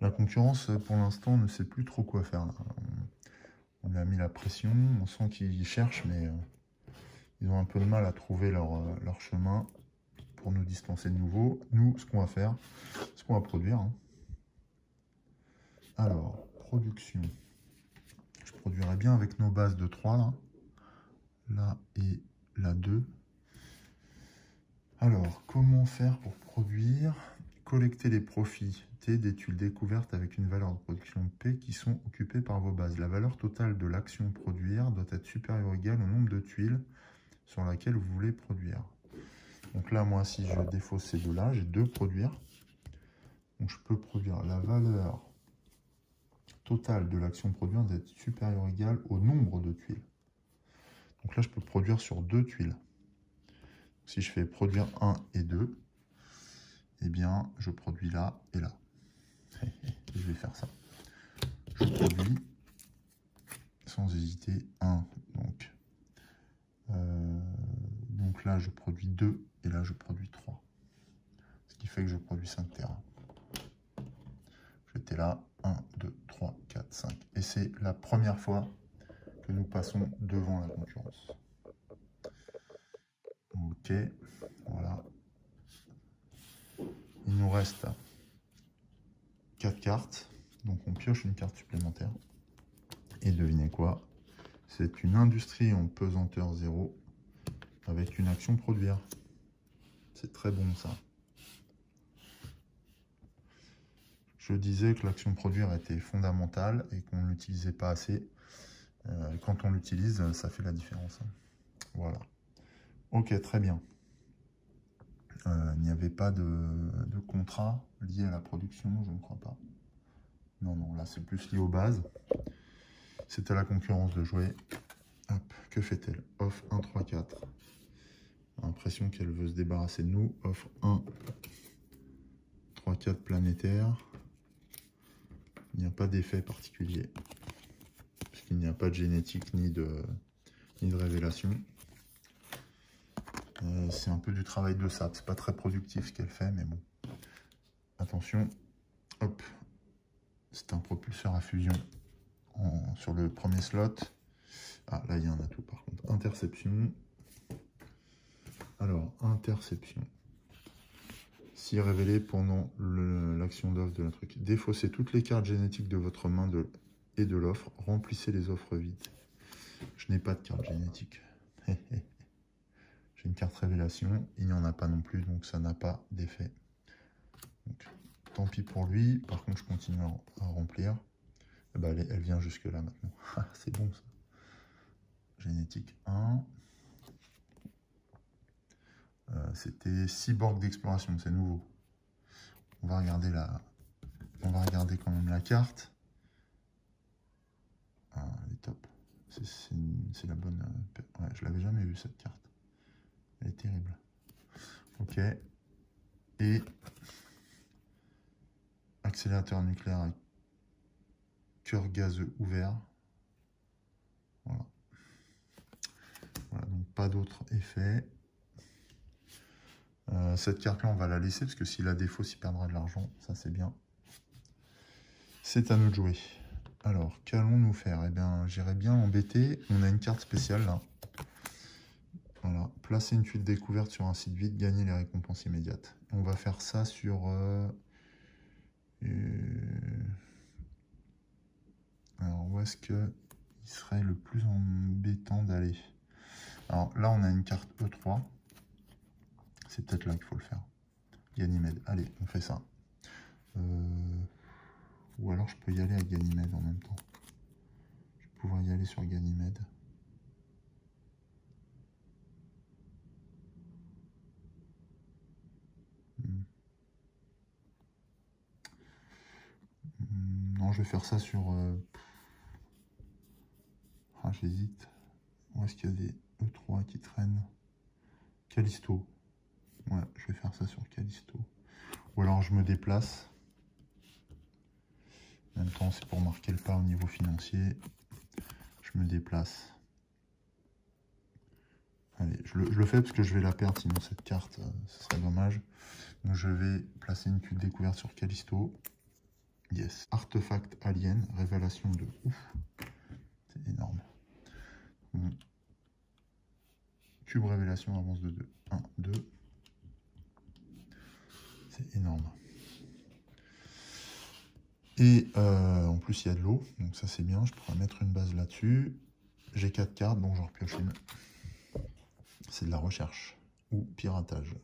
la concurrence, pour l'instant, ne sait plus trop quoi faire. Là. On lui a mis la pression. On sent qu'ils cherchent, mais ils ont un peu de mal à trouver leur chemin pour nous distancer de nouveau. Nous, ce qu'on va faire, ce qu'on va produire. Hein. Alors, production. Je produirai bien avec nos bases de 3, là. Là et là 2. Alors, comment faire pour produire? Collecter les profits des tuiles découvertes avec une valeur de production P qui sont occupées par vos bases. La valeur totale de l'action produire doit être supérieure ou égale au nombre de tuiles sur laquelle vous voulez produire. Donc là, moi, si je défausse ces deux-là, j'ai 2 produire. Donc je peux produire la valeur totale de l'action produire doit être supérieure ou égale au nombre de tuiles. Donc là, je peux produire sur 2 tuiles. Si je fais produire 1 et 2, eh bien, je produis là et là. Je vais faire ça. Je produis, sans hésiter, 1. Donc là, je produis 2 et là, je produis 3. Ce qui fait que je produis 5 terrains. J'étais là, 1, 2, 3, 4, 5. Et c'est la première fois que nous passons devant la concurrence. Ok, voilà. Il nous reste 4 cartes. Donc on pioche une carte supplémentaire. Et devinez quoi? C'est une industrie en pesanteur 0 avec une action produire. C'est très bon ça. Je disais que l'action produire était fondamentale et qu'on ne l'utilisait pas assez. Quand on l'utilise, ça fait la différence. Voilà. Ok, très bien. Il n'y avait pas de contrat lié à la production, je ne crois pas. Non, non, là c'est plus lié aux bases. C'est à la concurrence de jouer. Hop, que fait-elle? Off 1, 3, 4. L'impression qu'elle veut se débarrasser de nous. Offre 1, 3, 4 planétaires. Il n'y a pas d'effet particulier. Puisqu'il n'y a pas de génétique ni de révélation. C'est un peu du travail de sap. C'est pas très productif ce qu'elle fait, mais bon. Attention. Hop. C'est un propulseur à fusion sur le premier slot. Ah, là, il y a un atout par contre. Interception. Alors, interception. Si révélé pendant l'action d'offre de la truc. Défaussez toutes les cartes génétiques de votre main et de l'offre. Remplissez les offres vides. Je n'ai pas de carte génétique. J'ai une carte révélation. Il n'y en a pas non plus, donc ça n'a pas d'effet. Tant pis pour lui. Par contre, je continue à remplir. Et bah, elle vient jusque là maintenant. C'est bon ça. Génétique 1. C'était cyborg d'exploration, c'est nouveau. On va regarder quand même la carte. Ah, elle est top. C'est la bonne. Ouais, je l'avais jamais vue cette carte. Elle est terrible. Ok. Et accélérateur nucléaire avec cœur gazeux ouvert. Voilà. Voilà, donc pas d'autres effets. Cette carte-là, on va la laisser parce que s'il a défaut, il perdra de l'argent. Ça, c'est bien. C'est à nous de jouer. Alors, qu'allons-nous faire? Eh bien, j'irais bien embêter. On a une carte spéciale là. Voilà. Placer une tuile découverte sur un site vide, gagner les récompenses immédiates. On va faire ça sur... Alors, où est-ce qu'il serait le plus embêtant d'aller? Alors, là, on a une carte E3. C'est peut-être là qu'il faut le faire. Ganymède. Allez, on fait ça. Ou alors, je peux y aller à Ganymède en même temps. Je vais pouvoir y aller sur Ganymède. Non, je vais faire ça sur... Ah, j'hésite. Où est-ce qu'il y a des E3 qui traînent? Callisto. Ouais, je vais faire ça sur Callisto. Ou alors je me déplace. En même temps, c'est pour marquer le pas au niveau financier. Je me déplace. Allez, je le fais parce que je vais la perdre, sinon cette carte, ce serait dommage. Donc je vais placer une tuile découverte sur Callisto. Yes. Artefact alien, révélation de ouf. C'est énorme. Cube révélation, avance de 2. 1, 2. C'est énorme. Et en plus, il y a de l'eau, donc ça c'est bien. Je pourrais mettre une base là-dessus. J'ai 4 cartes, donc j'en repioche une. C'est de la recherche ou piratage.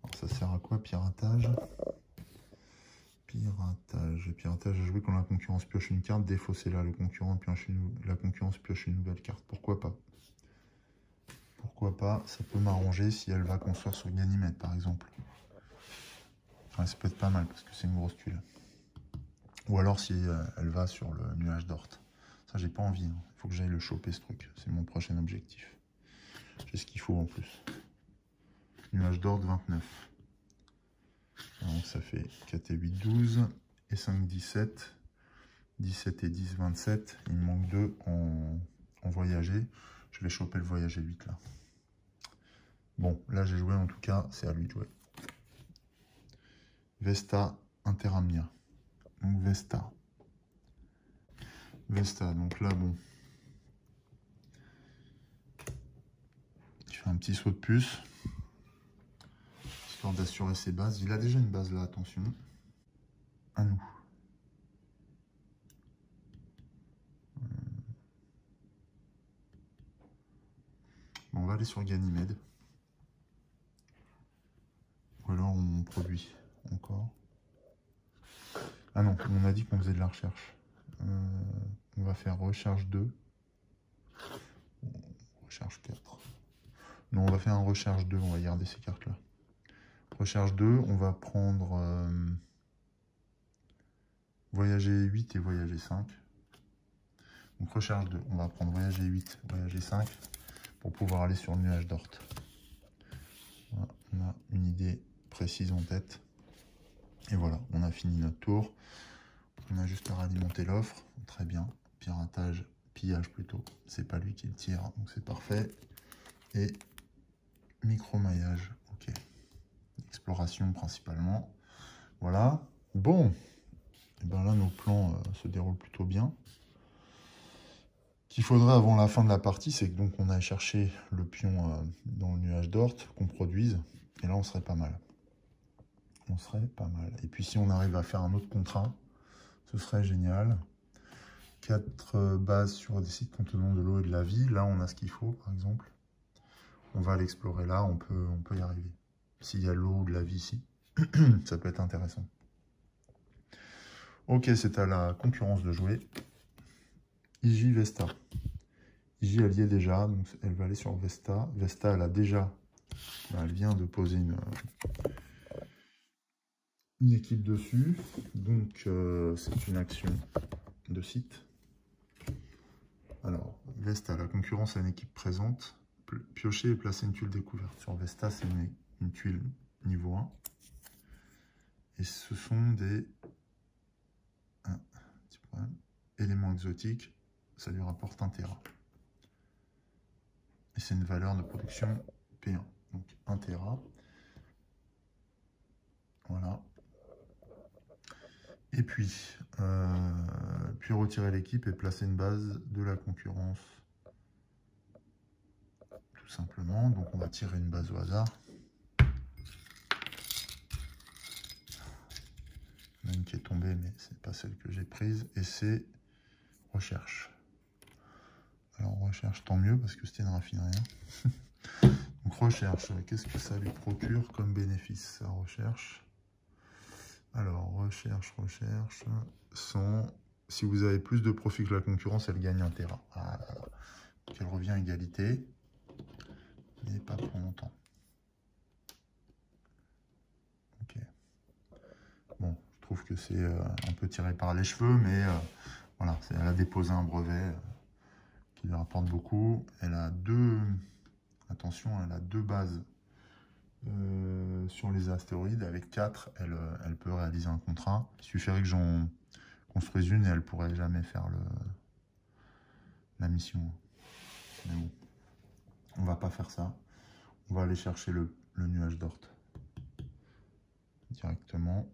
Alors ça sert à quoi, piratage? Piratage à jouer quand la concurrence pioche une carte, défausser là, la concurrence pioche une nouvelle carte. Pourquoi pas? Pourquoi pas? Ça peut m'arranger si elle va construire sur Ganymède, par exemple. Ouais, ça peut être pas mal, parce que c'est une grosse tuile. Ou alors si elle va sur le nuage d'Ort. Ça, j'ai pas envie. Il faut que j'aille le choper, ce truc. C'est mon prochain objectif. J'ai ce qu'il faut en plus. Nuage d'Ort 29. Donc ça fait 4 et 8, 12. Et 5, 17. 17 et 10, 27. Il me manque 2 en voyager. Je vais choper le voyager 8 là. Bon, là j'ai joué en tout cas. C'est à lui de jouer. Vesta Interamnia. Donc Vesta. Donc là, bon. Je fais un petit saut de puce. Histoire d'assurer ses bases. Il a déjà une base là, attention. À nous. aller sur Ganymède. Ou alors on produit encore. Ah non, on a dit qu'on faisait de la recherche. On va faire recherche 2. Recherche 4. Non, on va faire un recherche 2, on va garder ces cartes-là. Recherche 2, on va prendre voyager 8 et voyager 5. Donc recherche 2, on va prendre voyager 8, voyager 5 pour pouvoir aller sur le nuage d'Ort. Voilà, on a une idée précise en tête. Et voilà, on a fini notre tour. On a juste à ralimenter l'offre. Très bien. Piratage, pillage plutôt. C'est pas lui qui le tire, donc c'est parfait. Et micro-maillage, ok. Exploration principalement. Voilà. Bon. Et bien là, nos plans se déroulent plutôt bien. Qu'il faudrait avant la fin de la partie, c'est que donc on aille chercher le pion dans le nuage d'Ort, qu'on produise. Et là, on serait pas mal. On serait pas mal. Et puis si on arrive à faire un autre contrat, ce serait génial. 4 bases sur des sites contenant de l'eau et de la vie. Là, on a ce qu'il faut, par exemple. On va l'explorer là, on peut y arriver. S'il y a de l'eau ou de la vie ici, ça peut être intéressant. Ok, c'est à la concurrence de jouer. Iji Vesta. Iji, elle y est déjà, donc elle va aller sur Vesta. Vesta, elle a déjà, elle vient de poser une équipe dessus. Donc, c'est une action de site. Alors, Vesta, la concurrence a une équipe présente. Piocher et placer une tuile découverte. Sur Vesta, c'est une tuile niveau 1. Et ce sont des petit problème, éléments exotiques. Ça lui rapporte 1 Tera. Et c'est une valeur de production P1. Donc 1 Tera. Voilà. Et puis retirer l'équipe et placer une base de la concurrence. Tout simplement. Donc on va tirer une base au hasard. Il y en a une qui est tombée, mais c'est pas celle que j'ai prise. Et c'est recherche. Alors recherche, tant mieux, parce que c'était une raffinerie. Donc recherche, qu'est-ce que ça lui procure comme bénéfice, sa recherche? Alors recherche, 100. Si vous avez plus de profit que la concurrence, elle gagne 1 Tera. Ah, donc elle revient à égalité, mais pas pour longtemps. Ok. Bon, je trouve que c'est un peu tiré par les cheveux, mais voilà, elle a déposé un brevet qui lui rapporte beaucoup. Elle a attention, elle a 2 bases sur les astéroïdes. Avec 4, elle peut réaliser un contrat. Il suffirait que j'en construise une et elle pourrait jamais faire la mission. Mais bon, on va pas faire ça. On va aller chercher le nuage d'Ort directement.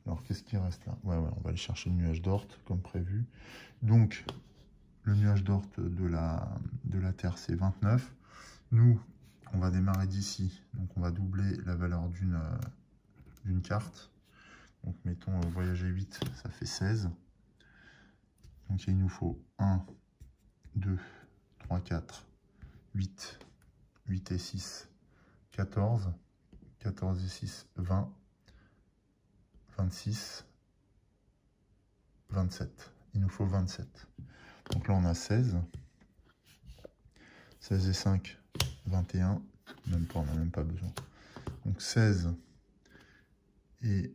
Alors qu'est-ce qui reste là? Ouais, on va aller chercher le nuage d'Ort comme prévu. Donc le nuage d'Ort de la Terre, c'est 29. Nous, on va démarrer d'ici. Donc on va doubler la valeur d'une carte. Donc mettons voyager 8, ça fait 16. Donc il nous faut 1, 2, 3, 4, 8, 8 et 6, 14, 14 et 6, 20, 26, 27. Il nous faut 27. Donc là on a 16, 16 et 5, 21, même pas, on n'a même pas besoin. Donc 16 et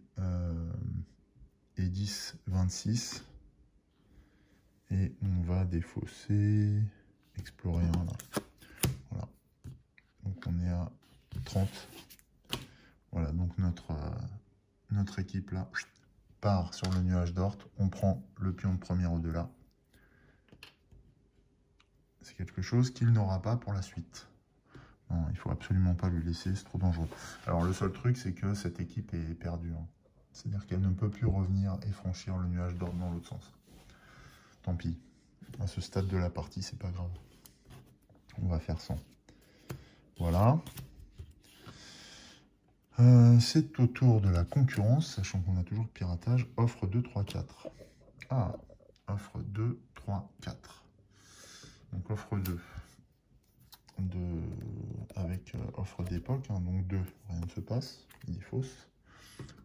10, 26. Et on va défausser, explorer un là. Voilà. Donc on est à 30. Voilà, donc notre équipe là part sur le nuage d'Ort. On prend le pion de première au-delà. C'est quelque chose qu'il n'aura pas pour la suite. Non, il faut absolument pas lui laisser, c'est trop dangereux. Alors le seul truc, c'est que cette équipe est perdue. Hein. C'est-à-dire qu'elle ne peut plus revenir et franchir le nuage d'Ort dans l'autre sens. Tant pis. À ce stade de la partie, c'est pas grave. On va faire 100. Voilà. C'est au tour de la concurrence, sachant qu'on a toujours piratage. Offre 2, 3, 4. Ah, offre 2, 3, 4. Donc offre 2. Avec offre d'époque, hein, donc 2, rien ne se passe, il est fausse.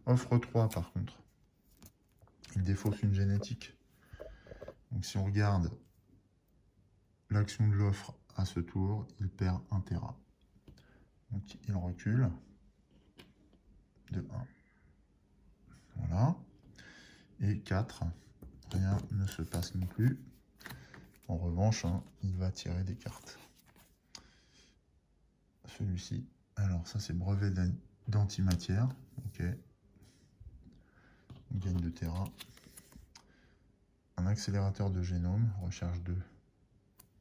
Offre 3 par contre, il défausse une génétique. Donc si on regarde l'action de l'offre à ce tour, il perd 1 Tera. Donc il recule de 1. Voilà. Et 4, rien ne se passe non plus. En revanche, hein, il va tirer des cartes. Celui-ci, alors ça c'est brevet d'antimatière. Ok. On gagne 2 Tera. Un accélérateur de génome, recherche 2.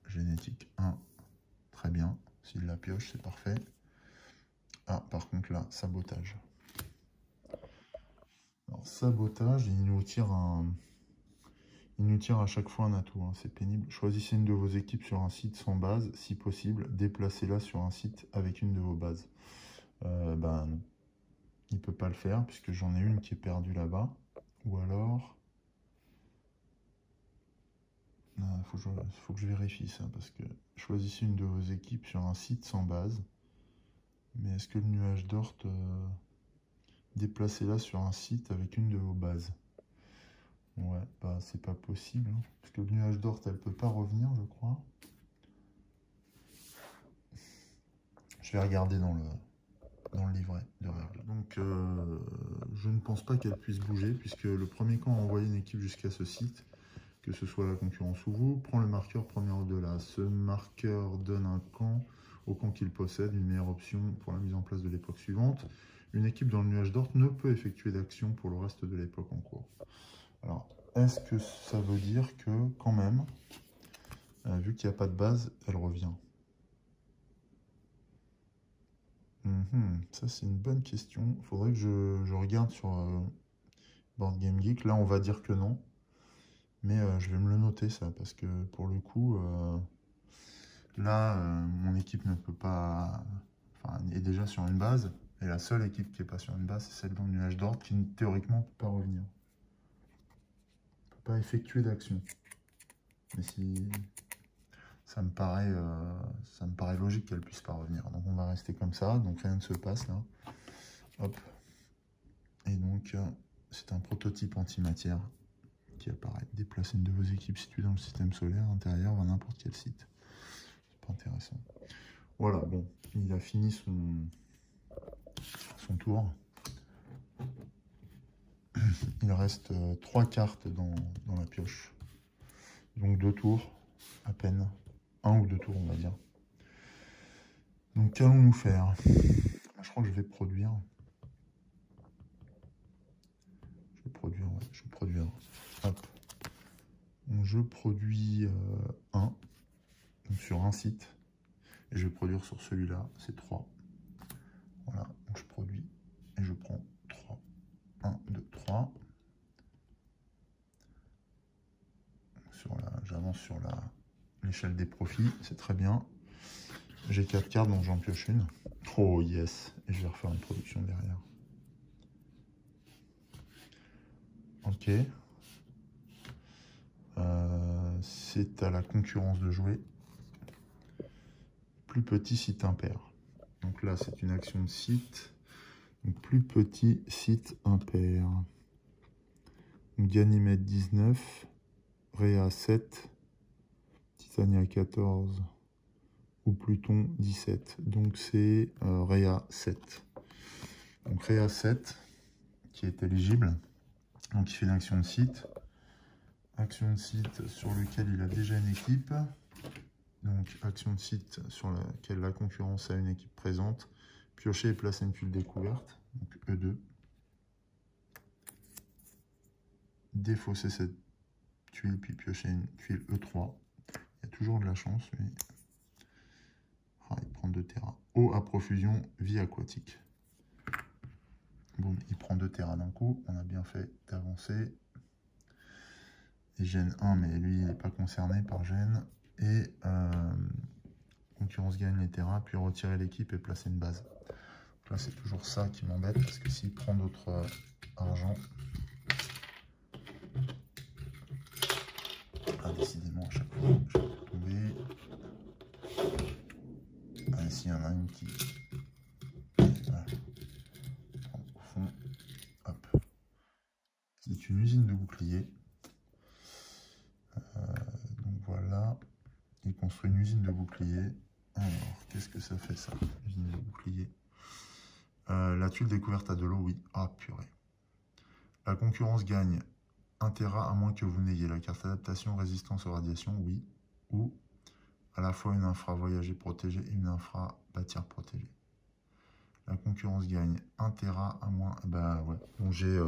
Génétique 1, très bien. S'il la pioche, c'est parfait. Ah, par contre là, sabotage. Alors, sabotage, il nous tire à chaque fois un atout, hein, c'est pénible. Choisissez une de vos équipes sur un site sans base, si possible, déplacez-la sur un site avec une de vos bases. Ben non, il ne peut pas le faire, puisque j'en ai une qui est perdue là-bas. Ou alors... Il faut que je vérifie ça, parce que choisissez une de vos équipes sur un site sans base. Mais est-ce que le nuage d'Ort, déplacez-la sur un site avec une de vos bases? Ouais, bah c'est pas possible, hein, parce que le nuage d'Ort, elle peut pas revenir, je crois. Je vais regarder dans le livret de règles. Donc, je ne pense pas qu'elle puisse bouger, puisque le premier camp a envoyé une équipe jusqu'à ce site, que ce soit la concurrence ou vous, prend le marqueur premier au-delà. Ce marqueur donne un camp au camp qu'il possède, une meilleure option pour la mise en place de l'époque suivante. Une équipe dans le nuage d'Ort ne peut effectuer d'action pour le reste de l'époque en cours. Alors, est-ce que ça veut dire que, quand même, vu qu'il n'y a pas de base, elle revient? Ça, c'est une bonne question. Il faudrait que je regarde sur Board Game Geek. Là, on va dire que non. Mais je vais me le noter, ça, parce que pour le coup, là, mon équipe ne peut pas... Enfin, est déjà sur une base. Et la seule équipe qui n'est pas sur une base, c'est celle dans le nuage d'Ordre, qui théoriquement ne peut pas revenir. Ne peut pas effectuer d'action. Mais si... Ça me paraît logique qu'elle ne puisse pas revenir. Donc on va rester comme ça. Donc rien ne se passe là. Hop. Et donc, c'est un prototype antimatière qui apparaît. Déplacer une de vos équipes situées dans le système solaire intérieur vers n'importe quel site. C'est pas intéressant. Voilà, bon, il a fini son tour. Il reste 3 cartes dans la pioche. Donc 2 tours, à peine. 1 ou 2 tours, on va dire. Donc qu'allons-nous faire? Je crois que je vais produire. Je vais produire. Hop. Donc je produis 1 donc sur un site. Et je vais produire sur celui-là, c'est 3. Voilà, donc je produis et je prends 3. 1, 2, 3. J'avance sur l'échelle des profits, c'est très bien. J'ai 4 cartes, donc j'en pioche une. Oh yes, et je vais refaire une production derrière. Ok. C'est à la concurrence de jouer. Plus petit site impair. Donc là, c'est une action de site. Donc plus petit site impair. Ganymède 19, Rhea 7, Titania 14 ou Pluton 17. Donc c'est Rhea 7. Donc Rhea 7 qui est éligible. Donc il fait une action de site. Action de site sur lequel il a déjà une équipe. Donc action de site sur laquelle la concurrence a une équipe présente. Piocher et placer une tuile découverte. Donc E2. Défausser cette tuile puis piocher une tuile E3. Il y a toujours de la chance, mais il prend 2 Tera. Eau à profusion, vie aquatique. Bon, il prend 2 Tera d'un coup. On a bien fait d'avancer. Et gène 1, mais lui, il n'est pas concerné par gène. Et concurrence gagne les Tera, puis retirer l'équipe et placer une base. Donc là, c'est toujours ça qui m'embête, parce que s'il prend d'autres argent... Ah, décidément, à chaque fois, je vais tomber. une usine de boucliers. Donc voilà, il construit une usine de boucliers. Alors, qu'est-ce que ça fait ça, usine de boucliers? La tuile découverte à de l'eau, oui. Ah, purée. La concurrence gagne 1 Tera à moins que vous n'ayez la carte adaptation résistance aux radiations, oui. Ou à la fois une infra voyager protégée et une infra bâtir protégée. La concurrence gagne 1 Tera à moins... Bah ouais, donc j'ai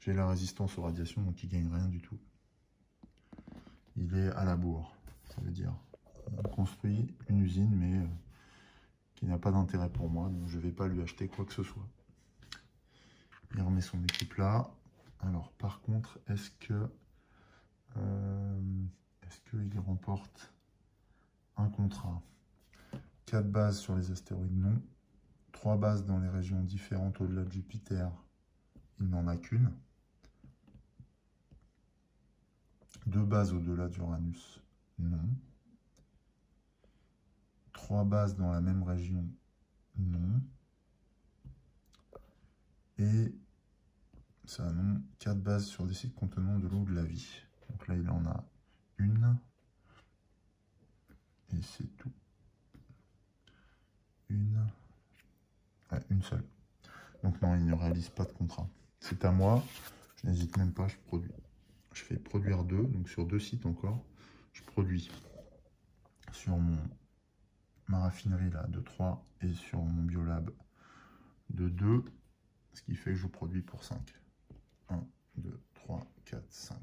la résistance aux radiations, donc il gagne rien du tout. Il est à la bourre, ça veut dire. On construit une usine, mais qui n'a pas d'intérêt pour moi, donc je ne vais pas lui acheter quoi que ce soit. Il remet son équipe là. Alors par contre, est-ce qu'il remporte un contrat? 4 bases sur les astéroïdes, non. 3 bases dans les régions différentes au-delà de Jupiter, il n'en a qu'une. 2 bases au-delà d'Uranus, non. 3 bases dans la même région, non. Et ça, non. 4 bases sur des sites contenant de l'eau de la vie. Donc là, il en a une. Et c'est tout. Une seule. Donc non, il ne réalise pas de contrat. C'est à moi. Je n'hésite même pas, je produis. Je fais produire 2, donc sur 2 sites encore. Je produis sur ma raffinerie là de 3 et sur mon biolab de 2. Ce qui fait que je produis pour 5. 1, 2, 3, 4, 5.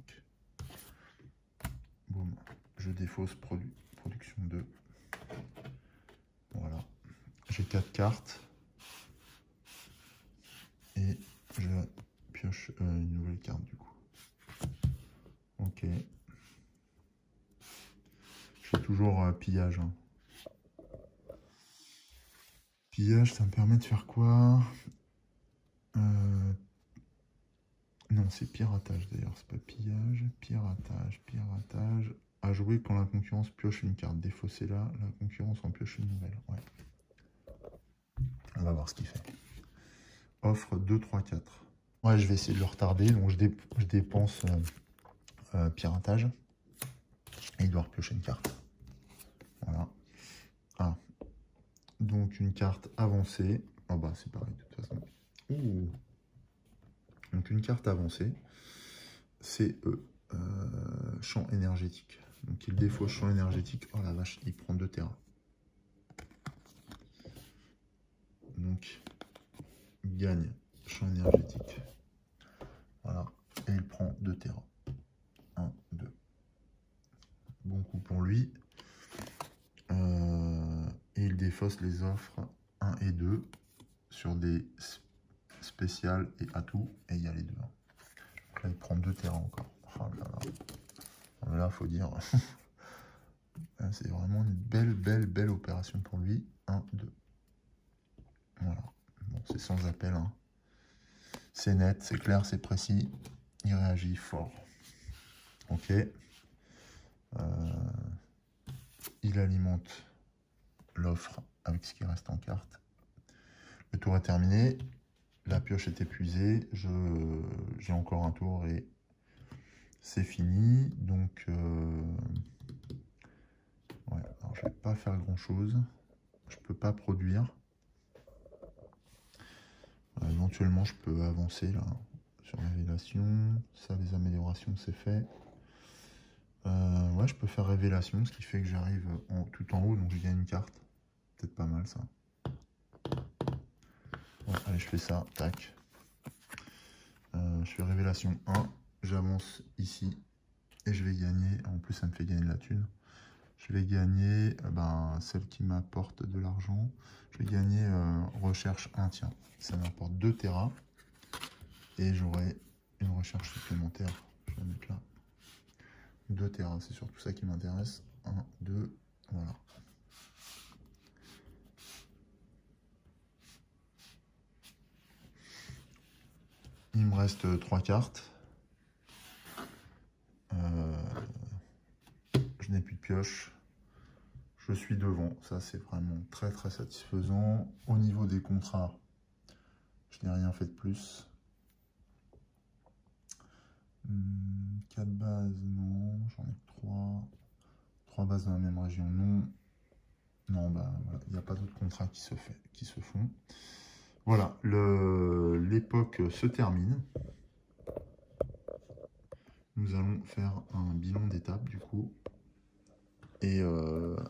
Boum. Je défausse production 2. Voilà. J'ai 4 cartes. Et je pioche une nouvelle carte du coup. Ok. Je fais toujours pillage. Hein. Pillage, ça me permet de faire quoi? Non, c'est piratage d'ailleurs. C'est pas pillage. Piratage. À jouer quand la concurrence pioche une carte. Défausser là, la concurrence en pioche une nouvelle. Ouais. On va voir ce qu'il fait. Offre 2, 3, 4. Ouais, je vais essayer de le retarder. Donc je dépense piratage. Et il doit repiocher une carte. Voilà. Ah. Donc une carte avancée. Ah bah c'est pareil de toute façon. Ouh. Donc une carte avancée. C'est champ énergétique. Donc il défausse champ énergétique. Oh la vache, il prend 2 terrains. Donc il gagne champ énergétique. Voilà. Et il prend 2 terrains. 1, 2. Bon coup pour lui. Et il défausse les offres 1 et 2 sur des spéciales et atouts. Et il y a les deux. Donc là, il prend 2 terrains encore. Oh là là. Là, faut dire. C'est vraiment une belle opération pour lui. 1, 2. Voilà. Bon, c'est sans appel. Hein. C'est net, c'est clair, c'est précis. Il réagit fort. Ok. Il alimente l'offre avec ce qui reste en carte. Le tour est terminé. La pioche est épuisée. J'ai encore un tour et c'est fini. Donc, ouais, alors je vais pas faire grand chose. Je peux pas produire. Éventuellement, je peux avancer là sur révélation. Ça, les améliorations, c'est fait. Ouais, je peux faire révélation, ce qui fait que j'arrive tout en haut, donc je gagne une carte. Peut-être pas mal ça. Bon, allez, je fais ça, tac. Je fais révélation 1, j'avance ici et je vais gagner. En plus, ça me fait gagner de la thune. Je vais gagner celle qui m'apporte de l'argent. Je vais gagner recherche 1, tiens. Ça m'apporte 2 terras et j'aurai une recherche supplémentaire. Je vais la mettre là. 2 terras, c'est surtout ça qui m'intéresse. 1, 2, voilà. Il me reste 3 cartes. Je n'ai plus de pioche. Je suis devant. Ça, c'est vraiment très satisfaisant. Au niveau des contrats, je n'ai rien fait de plus. 4 bases, non. J'en ai que 3. 3 bases dans la même région, non. Non, bah voilà, il n'y a pas d'autres contrats qui se font. Voilà, l'époque se termine. Nous allons faire un bilan d'étape du coup. Et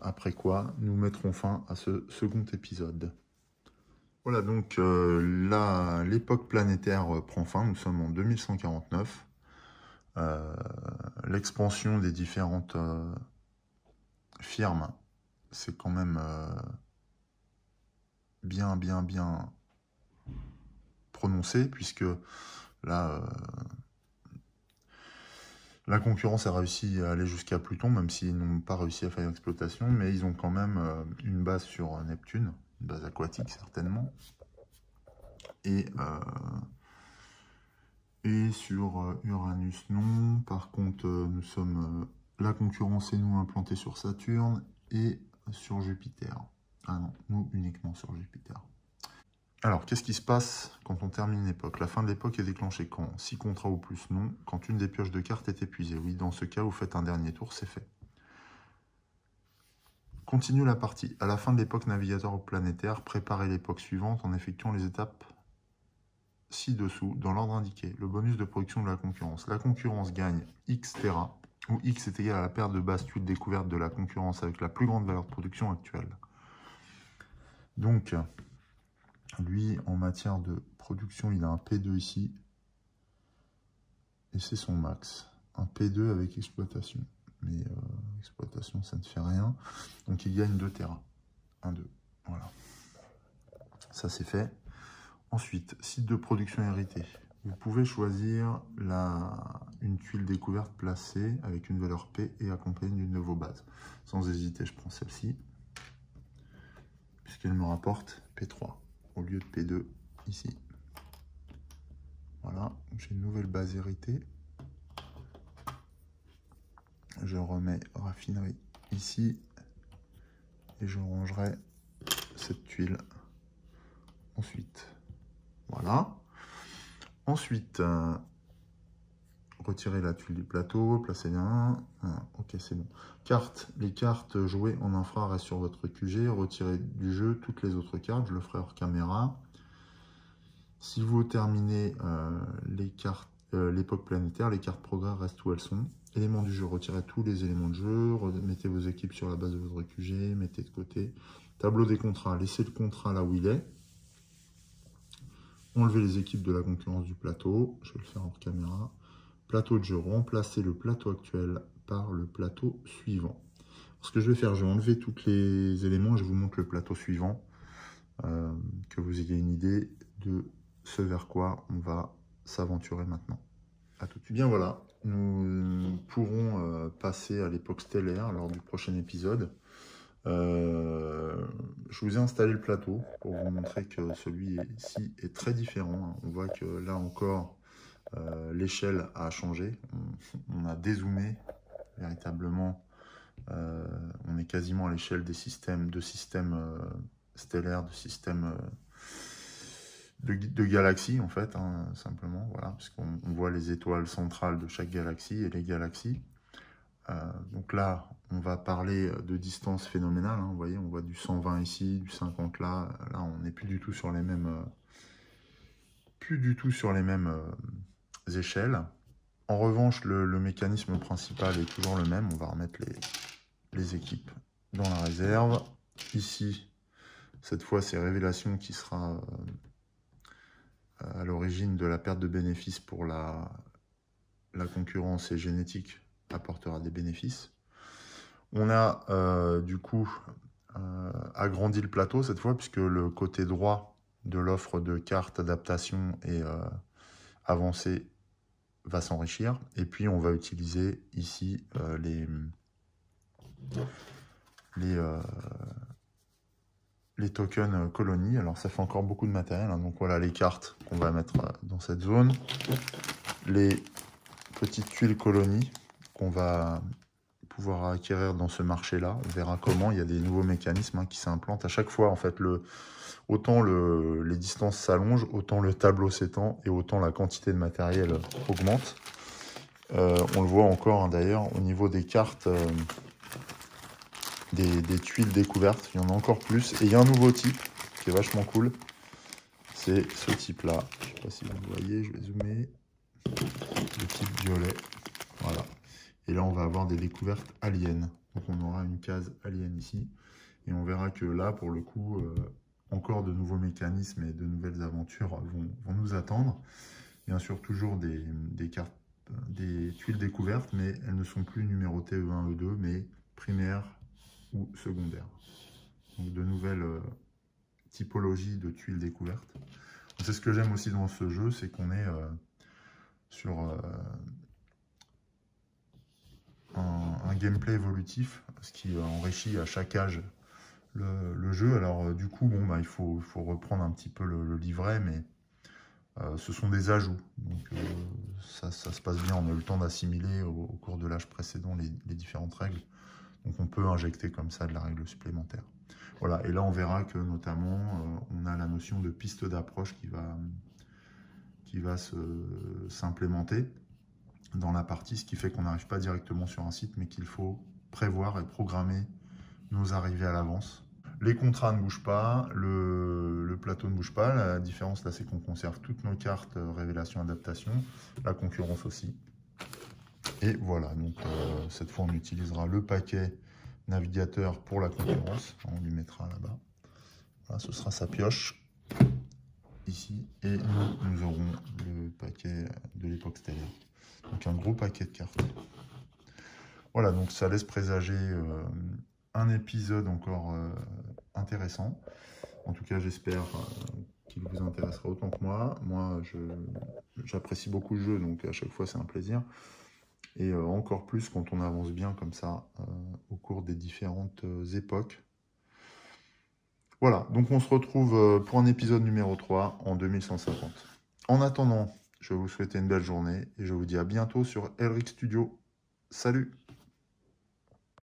après quoi, nous mettrons fin à ce second épisode. Voilà, donc l'époque planétaire prend fin. Nous sommes en 2149. L'expansion des différentes firmes, c'est quand même bien prononcé, puisque là, la concurrence a réussi à aller jusqu'à Pluton, même s'ils n'ont pas réussi à faire l'exploitation, mais ils ont quand même une base sur Neptune, une base aquatique certainement, et sur Uranus non. Par contre, nous sommes la concurrence et nous implantés sur Saturne et sur Jupiter. Ah non, nous uniquement sur Jupiter. Alors, qu'est-ce qui se passe quand on termine une époque? La fin de l'époque est déclenchée quand? 6 contrats ou plus, non. Quand une des pioches de cartes est épuisée, oui. Dans ce cas, vous faites un dernier tour, c'est fait. Continue la partie. À la fin de l'époque navigateur planétaire, préparez l'époque suivante en effectuant les étapes ci-dessous, dans l'ordre indiqué. Le bonus de production de la concurrence. La concurrence gagne X Terra, où X est égal à la perte de base tuile découverte de la concurrence avec la plus grande valeur de production actuelle. Donc, lui, en matière de production, il a un P2 ici. Et c'est son max. Un P2 avec exploitation. Mais exploitation, ça ne fait rien. Donc, il gagne 2 Terra. 1, 2. Voilà. Ça, c'est fait. Ensuite, site de production hérité. Vous pouvez choisir une tuile découverte placée avec une valeur P et accompagnée d'une de vos bases. Sans hésiter, je prends celle-ci, puisqu'elle me rapporte P3 au lieu de P2 ici. Voilà, j'ai une nouvelle base héritée. Je remets raffinerie ici et je rangerai cette tuile ensuite. Voilà. Ensuite, retirer la tuile du plateau, placer bien. Ok, c'est bon. Cartes. Les cartes jouées en infra restent sur votre QG. Retirez du jeu toutes les autres cartes. Je le ferai hors caméra. Si vous terminez l'époque planétaire, les cartes progrès restent où elles sont. Éléments du jeu. Retirez tous les éléments de jeu. Mettez vos équipes sur la base de votre QG. Mettez de côté. Tableau des contrats. Laissez le contrat là où il est. Enlevez les équipes de la concurrence du plateau. Je vais le faire hors caméra. Plateau de jeu, remplacer le plateau actuel par le plateau suivant. Ce que je vais faire, je vais enlever tous les éléments et je vous montre le plateau suivant, que vous ayez une idée de ce vers quoi on va s'aventurer maintenant. À tout de suite. Bien voilà, nous pourrons passer à l'époque stellaire lors du prochain épisode. Je vous ai installé le plateau pour vous montrer que celui-ci est très différent. On voit que là encore, l'échelle a changé, on a dézoomé véritablement, on est quasiment à l'échelle des systèmes stellaires, de systèmes de galaxies en fait, simplement, voilà, puisqu'on voit les étoiles centrales de chaque galaxie et les galaxies. Donc là, on va parler de distance phénoménale, vous voyez, on voit du 120 ici, du 50 là, on n'est plus du tout sur les mêmes... échelles. En revanche, le mécanisme principal est toujours le même. On va remettre les équipes dans la réserve. Ici, cette fois, c'est Révélation qui sera à l'origine de la perte de bénéfices pour la concurrence, et Génétique apportera des bénéfices. On a du coup agrandi le plateau cette fois, puisque le côté droit de l'offre de cartes adaptation et avancée va s'enrichir. Et puis on va utiliser ici les tokens colonies. Alors ça fait encore beaucoup de matériel, donc voilà les cartes qu'on va mettre dans cette zone, les petites tuiles colonies qu'on va pouvoir acquérir dans ce marché là. On verra comment, il y a des nouveaux mécanismes qui s'implantent à chaque fois en fait. Autant les distances s'allongent, autant le tableau s'étend et autant la quantité de matériel augmente. On le voit encore hein, d'ailleurs au niveau des cartes, des tuiles découvertes, il y en a encore plus. Et il y a un nouveau type qui est vachement cool. C'est ce type-là. Je ne sais pas si vous le voyez, je vais zoomer. Le type violet. Voilà. Et là, on va avoir des découvertes aliens. Donc on aura une case alien ici. Et on verra que là, pour le coup, encore de nouveaux mécanismes et de nouvelles aventures vont nous attendre. Bien sûr, toujours des cartes, des tuiles découvertes, mais elles ne sont plus numérotées E1, E2, mais primaires ou secondaires. Donc de nouvelles typologies de tuiles découvertes. C'est ce que j'aime aussi dans ce jeu, c'est qu'on est sur un gameplay évolutif, ce qui enrichit à chaque âge le jeu. Alors du coup, bon, bah, il faut reprendre un petit peu le livret, mais ce sont des ajouts. Donc ça se passe bien, on a eu le temps d'assimiler au cours de l'âge précédent les différentes règles. Donc on peut injecter comme ça de la règle supplémentaire. Voilà, et là on verra que notamment on a la notion de piste d'approche qui va s'implémenter dans la partie, ce qui fait qu'on n'arrive pas directement sur un site, mais qu'il faut prévoir et programmer nos arrivées à l'avance. Les contrats ne bougent pas, le plateau ne bouge pas. La différence là, c'est qu'on conserve toutes nos cartes révélation, adaptation, la concurrence aussi. Et voilà, donc cette fois on utilisera le paquet navigateur pour la concurrence. On lui mettra là-bas. Voilà, ce sera sa pioche ici. Et nous aurons le paquet de l'époque stellaire. Donc un gros paquet de cartes. Voilà, donc ça laisse présager un épisode encore intéressant. En tout cas, j'espère qu'il vous intéressera autant que moi. Moi, j'apprécie beaucoup le jeu, donc à chaque fois, c'est un plaisir. Et encore plus quand on avance bien comme ça au cours des différentes époques. Voilà, donc on se retrouve pour un épisode numéro 3 en 2150. En attendant, je vais vous souhaiter une belle journée et je vous dis à bientôt sur Elric Studio. Salut!